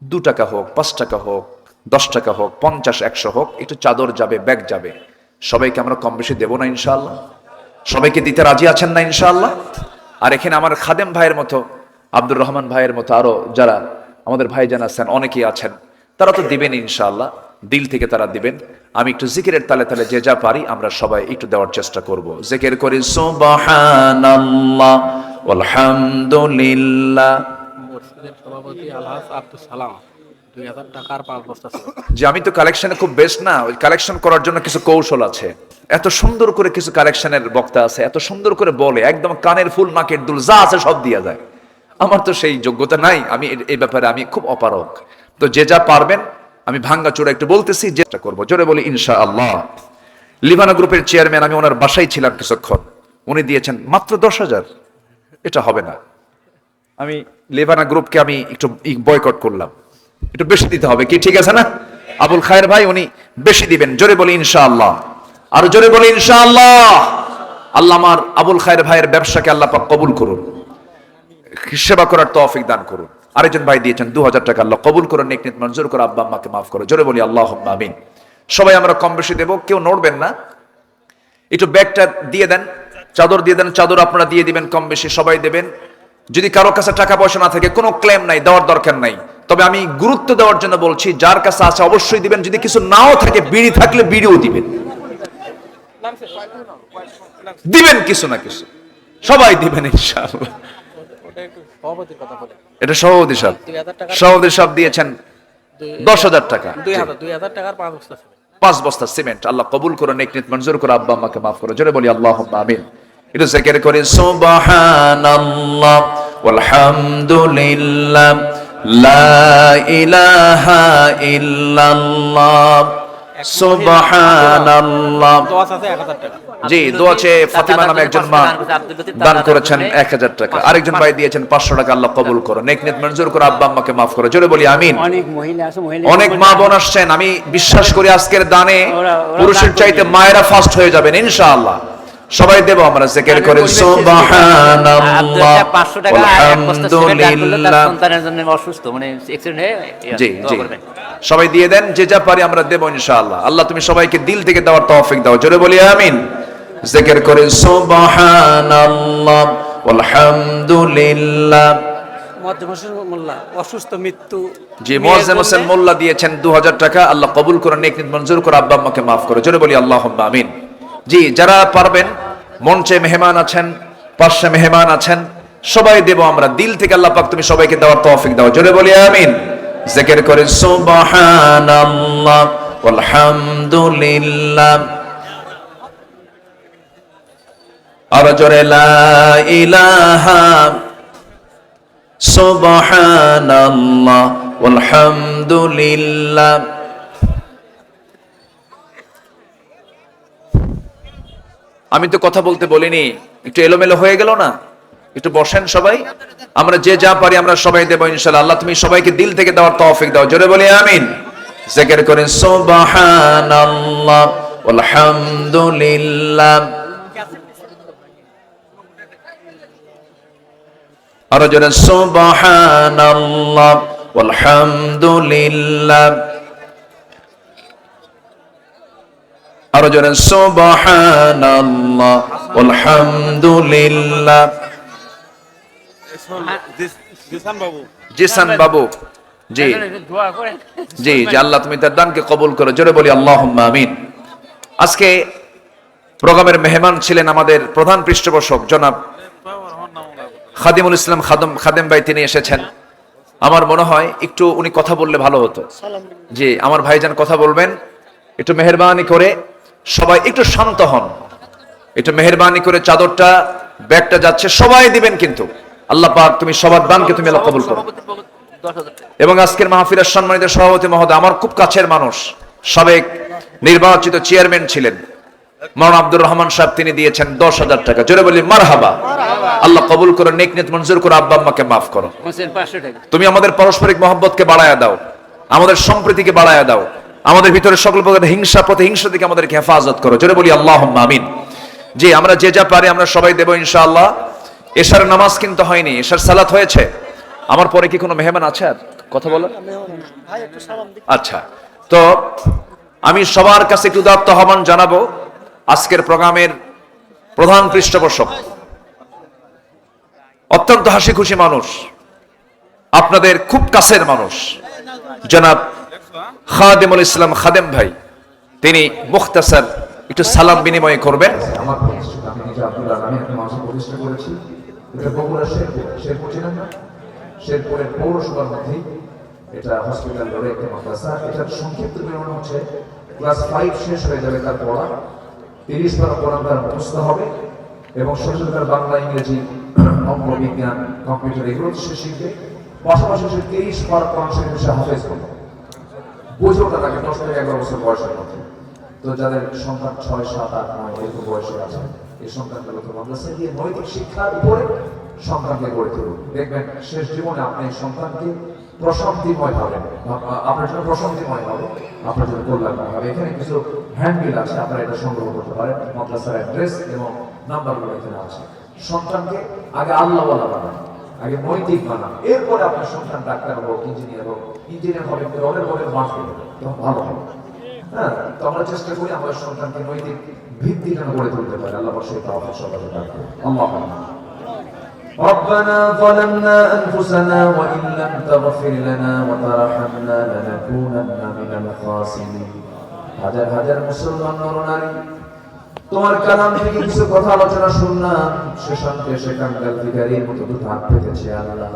2 টাকা হোক, 5 টাকা হোক, 10 টাকা হোক, 50, 100 হোক, একটু চাদর যাবে, ব্যাগ যাবে। সবাইকে আমরা কম বেশি দেবো না ইনশাআল্লাহ? সবাইকে দিতে রাজি আছেন না ইনশাআল্লাহ? আর এখানে আমার খাদেম ভাইয়ের মতো, আব্দুর রহমান ভাইয়ের মতো আরো যারা আমাদের ভাইজান আছেন, অনেকেই আছেন, তারা তো দিবেন ইনশাআল্লাহ। দিল থেকে তারা দিবেন। আমি একটু জিকিরের তালে তালে যে যা পারি আমরা সবাই একটু দেওয়ার চেষ্টা করব। জিকির করি সুবহানাল্লাহ আলহামদুলিল্লাহ। মসজিদের সভাপতি আলহাজ আব্দুল সালাম 2000 টাকার 5 বস্তা। যে আমি তো কালেকশনে খুব বেস্ট না, ওই কালেকশন করার জন্য কিছু কৌশল আছে। এত সুন্দর করে কিছু কালেকশনের বক্তা আছে, এত সুন্দর করে বলে, একদম কানের ফুল নাকের দুল যা আছে সব দিয়া যায়। আমার তো সেই যোগ্যতা নাই। আমি এই ব্যাপারে আমি খুব অপারগ। তো যে যা পারবেন আমি ভাঙ্গা চোরা একটু বলতেছি, চেষ্টা করবো। জোরে বলি ইনশাআল্লাহ। লিভানা গ্রুপের চেয়ারম্যান, আমি ওনার বাসায় ছিলাম কিছুক্ষণ, উনি দিয়েছেন মাত্র 10,000। এটা হবে না। আমি লিভানা গ্রুপকে আমি একটু বয়কট করলাম, একটু বেশি দিতে হবে কি? ঠিক আছে না? আবুল খায়ের ভাই উনি বেশি দিবেন। জোরে বলি ইনশাআল্লাহ। আর জোরে বলি ইনশাআল্লাহ। আল্লাহ আমার আবুল খায়ের ভাইয়ের ব্যবসাকে আল্লাহ পাক কবুল করুন, সেবা করার তৌফিক দান করুন। আরেকজন ভাই দিয়েছেন 2000 টাকা, আল্লাহ কবুল করুন, নেক নিয়ত মঞ্জুর করে আব্বা আম্মাকে মাফ করো। জোরে বলি আল্লাহুম্মা আমিন। সবাই আমরা কম বেশি দেব, কেউ নড়বেন না। একটু ব্যাগটা দিয়ে দেন, চাদর দিয়ে দেন, চাদর আপনারা দিয়ে দিবেন, কম বেশি সবাই দেবেন। যদি কারো কাছে টাকা পয়সা না থাকে কোনো ক্লেম নাই, দেওয়ার দরকার নাই। তবে আমি গুরুত্ব দেওয়ার জন্য বলছি, যার কাছে আছে অবশ্যই দিবেন। যদি কিছু নাও থাকে, বিড়ি থাকলে বিড়িও দিবেন, দিবেন কিছু না কিছু, সবাই দিবেন ইনশাআল্লাহ। এটা সভাপতি সাহেব, সভাপতি সাহেব দিয়েছেন 10,000 টাকা, 2000 টাকার 5 বস্তা সিমেন্ট। আল্লাহ কবুল করুন, নেক নিয়ত মঞ্জুর করে আব্বা আম্মাকে মাফ করো। জোরে বলি আল্লাহুম্মা আমিন। একটু জিকির করি সুবহানাল্লাহ ওয়ালহামদুলিল্লাহ লা ইলাহা ইল্লাল্লাহ সুবহানাল্লাহ। জি, দোয়া চেয়ে ফাতিমা নামে একজন মা দান করেছেন 1000 টাকা। আরেকজন ভাই দিয়েছেন 500 টাকা। আল্লাহ কবুল করো, নেক নিয়ত মঞ্জুর করে আব্বা আম্মাকে মাফ করো। জোরে বলি আমিন। অনেক মা বোন আসছেন, আমি বিশ্বাস করি আজকের দানে পুরুষের চাইতে মায়েরা ফার্স্ট হয়ে যাবেন ইনশাআল্লাহ। সবাই দেব আমরা জিকির করে সুবহানাল্লাহ 500 টাকা এক বস্তা সিমেন্ট দান করলে তার সন্তানের জন্য অসুস্থ অ্যাক্সিডেন্ট হয়ে। জি জি, সবাই দিয়ে দেন, যে যা পারি আমরা দেব ইনশাআল্লাহ। আল্লাহ তুমি সবাইকে দিল থেকে দেওয়ার তৌফিক দাও। জোরে বলি আমিন। জিকির করে সুবহানাল্লাহ ওয়ালহামদুলিল্লাহ। মুয়াজ্জেম হোসেন মোল্লা অসুস্থ, মৃত্যু। জি, মুয়াজ্জেম হোসেন মোল্লা দিয়েছেন 2000 টাকা। আল্লাহ কবুল করুন, নেক নিয়ত মঞ্জুর করে আব্বা আম্মাকে মাফ করো। জোরে বলি আল্লাহুম্মা আমিন। জি, যারা পারবেন, মঞ্চে মেহমান আছেন, পাশে মেহমান আছেন, সবাই দেব আমরা দিল থেকে। আল্লাহ পাক তুমি সবাইকে দেওয়ার তৌফিক দাও। জোরে বলি আমিন। জিকির করে সুবহানাল্লাহ ওয়ালহামদুলিল্লাহ। আর জোরে লা ইলাহা সুবহানাল্লাহ ওয়ালহামদুলিল্লাহ। আমি তো কথা বলতে বলিনি, একটু এলোমেলো হয়ে গেল না? একটু বসেন সবাই, আমরা যে যা পারি আমরা সবাই দেব ইনশাআল্লাহ। আল্লাহ তুমি সবাইকে দিল থেকে দেওয়ার তৌফিক দাও। জোরে বলি আমিন। জিকির করেন সুবহানাল্লাহ ওয়ালহামদুলিল্লাহ। আর জোরে সুবহানাল্লাহ ওয়ালহামদুলিল্লাহ। আর জোরে সুবহানাল্লাহ আলহামদুলিল্লাহ। জিসান বাবু, জি জি জি, আল্লাহ তুমি তার দানকে কবুল করো। জোরে বলি আল্লাহুম্মা আমিন। আজকে প্রোগ্রামের মেহমান ছিলেন আমাদের প্রধান পৃষ্ঠপোষক জনাব খাদিমুল ইসলাম খাদেম ভাই, তিনি এসেছেন। আমার মনে হয় একটু উনি কথা বললে ভালো হতো। যে আমার ভাইজান কথা বলবেন, একটু মেহেরবানি করে সবাই একটু শান্ত হন, একটু মেহেরবানি করে চাদরটা ব্যাগটা যাচ্ছে সবাই দিবেন, কিন্তু আল্লাহ পাক তুমি সবার দানকে তুমি আল্লাহ কবুল করো। সভাপতির পক্ষ 10,000 টাকা। এবং আজকের মাহফিলের সম্মানিত সভাপতি মহোদয়, আমার খুব কাছের মানুষ, সাবেক নির্বাচিত চেয়ারম্যান ছিলেন মাওলানা আব্দুর রহমান সাহেব, তিনি দিয়েছেন 10,000 টাকা। জোরে বলি মারহাবা। আল্লাহ কবুল করো, নেক নিয়ত মঞ্জুর করো, আব্বা আম্মাকে মাফ করো। হোসেন 500 টাকা। তুমি আমাদের পারস্পরিক মহব্বতকে বাড়ায়া দাও, আমাদের সম্প্রীতিকে বাড়ায়া দাও, আমাদের ভিতরে সকল প্রকার হিংসা প্রতিহিংসা থেকে আমাদেরকে হেফাজত করো। জোরে বলি আল্লাহুম্মা আমিন। জি, আমরা যে যা পারি আমরা সবাই দেব ইনশাআল্লাহ। এশার নামাজ কিন্তু হয়নি, এশার সালাত হয়েছে। আমার পরে কি কোনো মেহমান আছে আর কথা বলো? আচ্ছা, তো আমি সবার কাছে একটু উদাত্ত আহ্বান জানাবো। আজকের প্রোগ্রামের প্রধান পৃষ্ঠপোষক, অত্যন্ত হাসি খুশি মানুষ, আপনাদের খুব কাছের মানুষ, জনাব খাদেমুল ইসলাম খাদেম ভাই, তিনি মুখতাসার একটু সালাম বিনিময় করবেন। আমার প্রতিষ্ঠা, আমি নিজে আব্দুল্লাহ আমি একটা মাসে প্রতিষ্ঠা করেছি। এটা বগুড়া শেরপুর ছিলেন না, শেরপুরের পৌরসভার মধ্যেই এটা হসপিটাল রোডে একটা মাদ্রাসা। এটার সংক্ষিপ্ত বিবরণ হচ্ছে ক্লাস 5 শেষ হয়ে যাবে তার পড়া, 30 পারা কোরআন তার মুখস্থ হবে এবং সচেতন বাংলা, ইংরেজি, অঙ্ক, বিজ্ঞান, কম্পিউটার এগুলো সে শিখবে। পাশাপাশি সে 30 পারা কোরআন শরীফ সে হাফেজ করবে। বুঝোটা তাকে 10 থেকে 11 বছর বয়সের মধ্যে। তো যাদের সন্তান 6, 7, 8, 9 এরকম বয়সে আছে, এই সন্তানগুলোকে মাদ্রাসায় দিয়ে নৈতিক শিক্ষার উপরে সন্তানকে গড়ে তুলুন। দেখবেন শেষ জীবনে আপনি এই সন্তানকে প্রশান্তিময় পাবেন, আপনার জন্য প্রশান্তিময় হবে, আপনার জন্য কল্যাণময় হবে। এখানে কিছু হ্যান্ডবিল আছে, আপনারা এটা সংগ্রহ করতে পারেন। মাদ্রাসার অ্যাড্রেস এবং নাম্বারগুলো এখানে আছে। সন্তানকে আগে আল্লাহওয়ালা বানান, আগে নৈতিক বানান, এরপরে আপনার সন্তান ডাক্তার হোক, ইঞ্জিনিয়ার হোক। ইঞ্জিনিয়ার হবে রলের বলে বাঁচবে, তখন ভালো হবে। হ্যাঁ, তো আমরা চেষ্টা করি আমাদের সন্তানকে নৈতিক ভিত্তি যেন গড়ে তুলতে পারে। আল্লাহ সেই তাওফিক সবাইকে দান করুন। আল্লাহুম্মা ربنا ظلمنا أنفسنا وإن لم تغفر لنا وترحمنا لنكونن من الخاسرين। হাজার হাজার মুসলমান নরনারী তোমার কালাম থেকে কিছু কথা আলোচনা শুনলাম, সেখানকে সেখানকার ভিখারির মতো দুটো হাত পেতেছে। আল্লাহ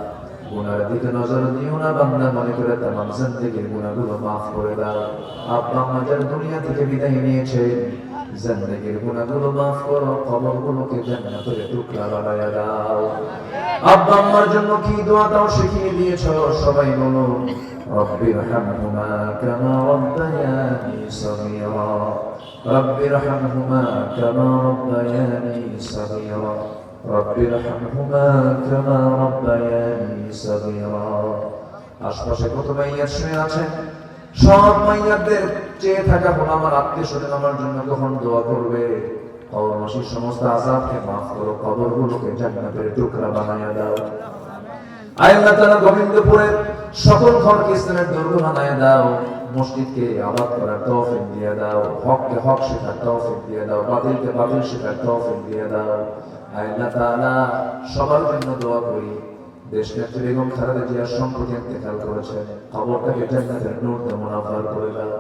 গুনার দিকে নজর দিও না, বান্দা মনে করে তামাম জিন্দেগির গুনাহগুলো মাফ করে দাও। আব্বা আম্মা যারা দুনিয়া থেকে বিদায় নিয়েছে, জিন্দেগির গুনাহগুলো মাফ করো, কবরগুলোকে জান্নাতের টুকরা বানায়া দাও। আব্বা আম্মার জন্য কি দোয়া দাও শিখিয়ে দিয়েছো, সবাই বলো রব্বিরহামহুমা কামা রাব্বায়ানি সগীরা, রব্বিরহামহুমা কামা রাব্বায়ানি সগীরা, রব্বিরহামহুমা কামা রাব্বায়ানি সগীরা। আশপাশে কত মাইয়াত শুয়ে আছেন, সব মাইয়াদের চেয়ে থাকা বলো আমার আত্মীয় স্বজন আমার জন্য কখন দোয়া করবে। কবরবাসীর সমস্ত আযাবকে মাফ করো, কবরগুলোকে জান্নাতের টুকরা বানায়া দাও। আল্লাহ তাআলা গোবিন্দপুরের সকল ঘরকে ইসলামের দুর্গ বানায়া দাও, মসজিদকে আবাদ করার তৌফিক দিয়ে দাও, হককে হক শেখার তৌফিক দিয়ে দাও, বাতিলকে বাতিল শেখার তৌফিক দিয়ে দাও। আল্লাহ তাআলা সবার জন্য দোয়া করি। দেশ নেত্রী বেগম খালেদা জিয়ার সম্প্রতি ইন্তেকাল করেছেন, কবরটাকে জান্নাতের নূর দিয়ে মুনাফার করে দাও।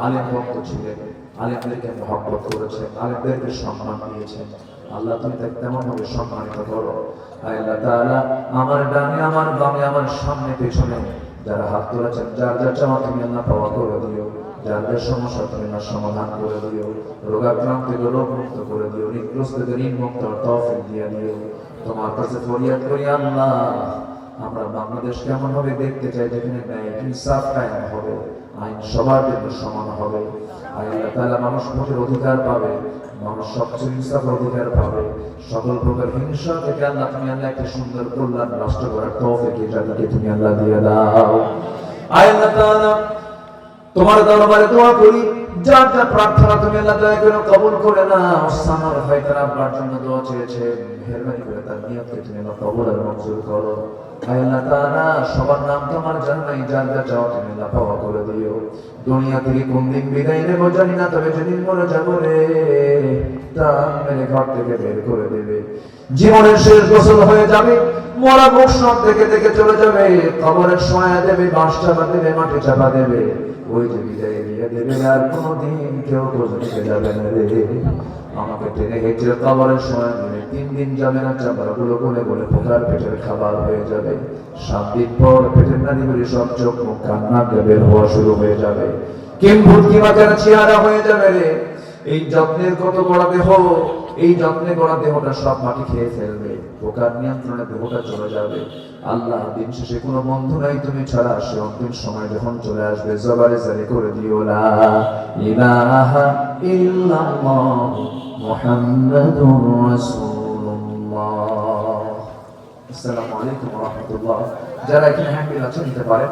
আলেম ভক্ত ছিলেন, আলেমদেরকে মহব্বত করেছেন, আলেমদেরকে সম্মান দিয়েছেন। আল্লাহ তুমি তাকে তেমন ভাবে সম্মানিত করো। আল্লাহ তাআলা আমার ডানে আমার বামে আমার সামনে পেছনে যারা হাত তুলেছেন, যার যার চাওয়া তুমি আল্লাহ পাওয়া করে দিও, যার যার সমস্যা তুমি না সমাধান করে দিও, রোগাক্রান্তকে রোগমুক্ত করে দিও, ঋণগ্রস্তকে ঋণমুক্ত তৌফিক দিয়ে দিও। তোমার কাছে ফরিয়াদ করি আল্লাহ, আমরা বাংলাদেশ কেমন হবে দেখতে চাই, যেখানে ন্যায় ইনসাফ কায়েম হবে, আইন সবার জন্য সমান হবে। আল্লাহ তাআলা মানুষ ভোটের অধিকার পাবে, মানুষ সবচেয়ে ইনসাফের অধিকার পাবে। সকল প্রকার হিংসা থেকে আল্লাহ তুমি আল্লাহ একটা সুন্দর কল্যাণ রাষ্ট্র করার তৌফিক জাতিকে তুমি আল্লাহ দিয়ে দাও। আল্লাহ তাআলা তোমার দরবারে দোয়া করি, যার যা প্রার্থনা তুমি আল্লাহ দয়া করে কবুল করে নাও। সামার ভাই তারা আপনার জন্য দোয়া চেয়েছে, মেহেরবানি করে তার নিয়তকে তুমি আল্লাহ কবুল আর মঞ্জুর করো। আল্লাহ তাআলা সবার নাম তোমার জানাই, যার যা চাও তুমি আল্লাহ পাওয়া করে দিও। দুনিয়া থেকে কোন দিন বিদায় নেব জানি না, তবে যেদিন মরে যাবো রে টান মেরে ঘর থেকে বের করে দেবে। জীবনের শেষ গোসল হয়ে যাবে, মরা মুখ সব দেখে দেখে চলে যাবে, কবরের সয়া দেবে, বাঁশ চাপা দেবে, মাটি চাপা দেবে, ওই যে বিদায় দিয়ে দেবে, আর কোনোদিন কেউ খোঁজ নিতে যাবে না রে। আমাকে টেনে হেঁটে কবরের সয়া দেবে, 3 দিন যাবে না, চামড়াগুলো গলে গলে পোকার পেটের খাবার হয়ে যাবে। 7 দিন পর পেটের নাড়িগুলি সব চোখ মুখ কান্না বের হওয়া শুরু হয়ে যাবে। কিংভূতকি বাজার চেহারা হয়ে যাবে রে। এই যত্নের কত গড়া দেহ, এই যত্নে গড়া দেহটা সব মাটি খেয়ে ফেলবে, পোকার নিয়ন্ত্রণে দেহটা চলে যাবে। আল্লাহ দিন শেষে কোনো বন্ধু নাই তুমি ছাড়া, সে অন্তিম সময় যখন চলে আসবে, জবারে জারি করে দিও লা ইলাহা ইল্লাল্লাহ মুহাম্মাদুর রাসূলুল্লাহ। আসসালামু আলাইকুম ওয়া রাহমাতুল্লাহ। যারা এখানে হ্যান্ডবিল আছে নিতে পারেন।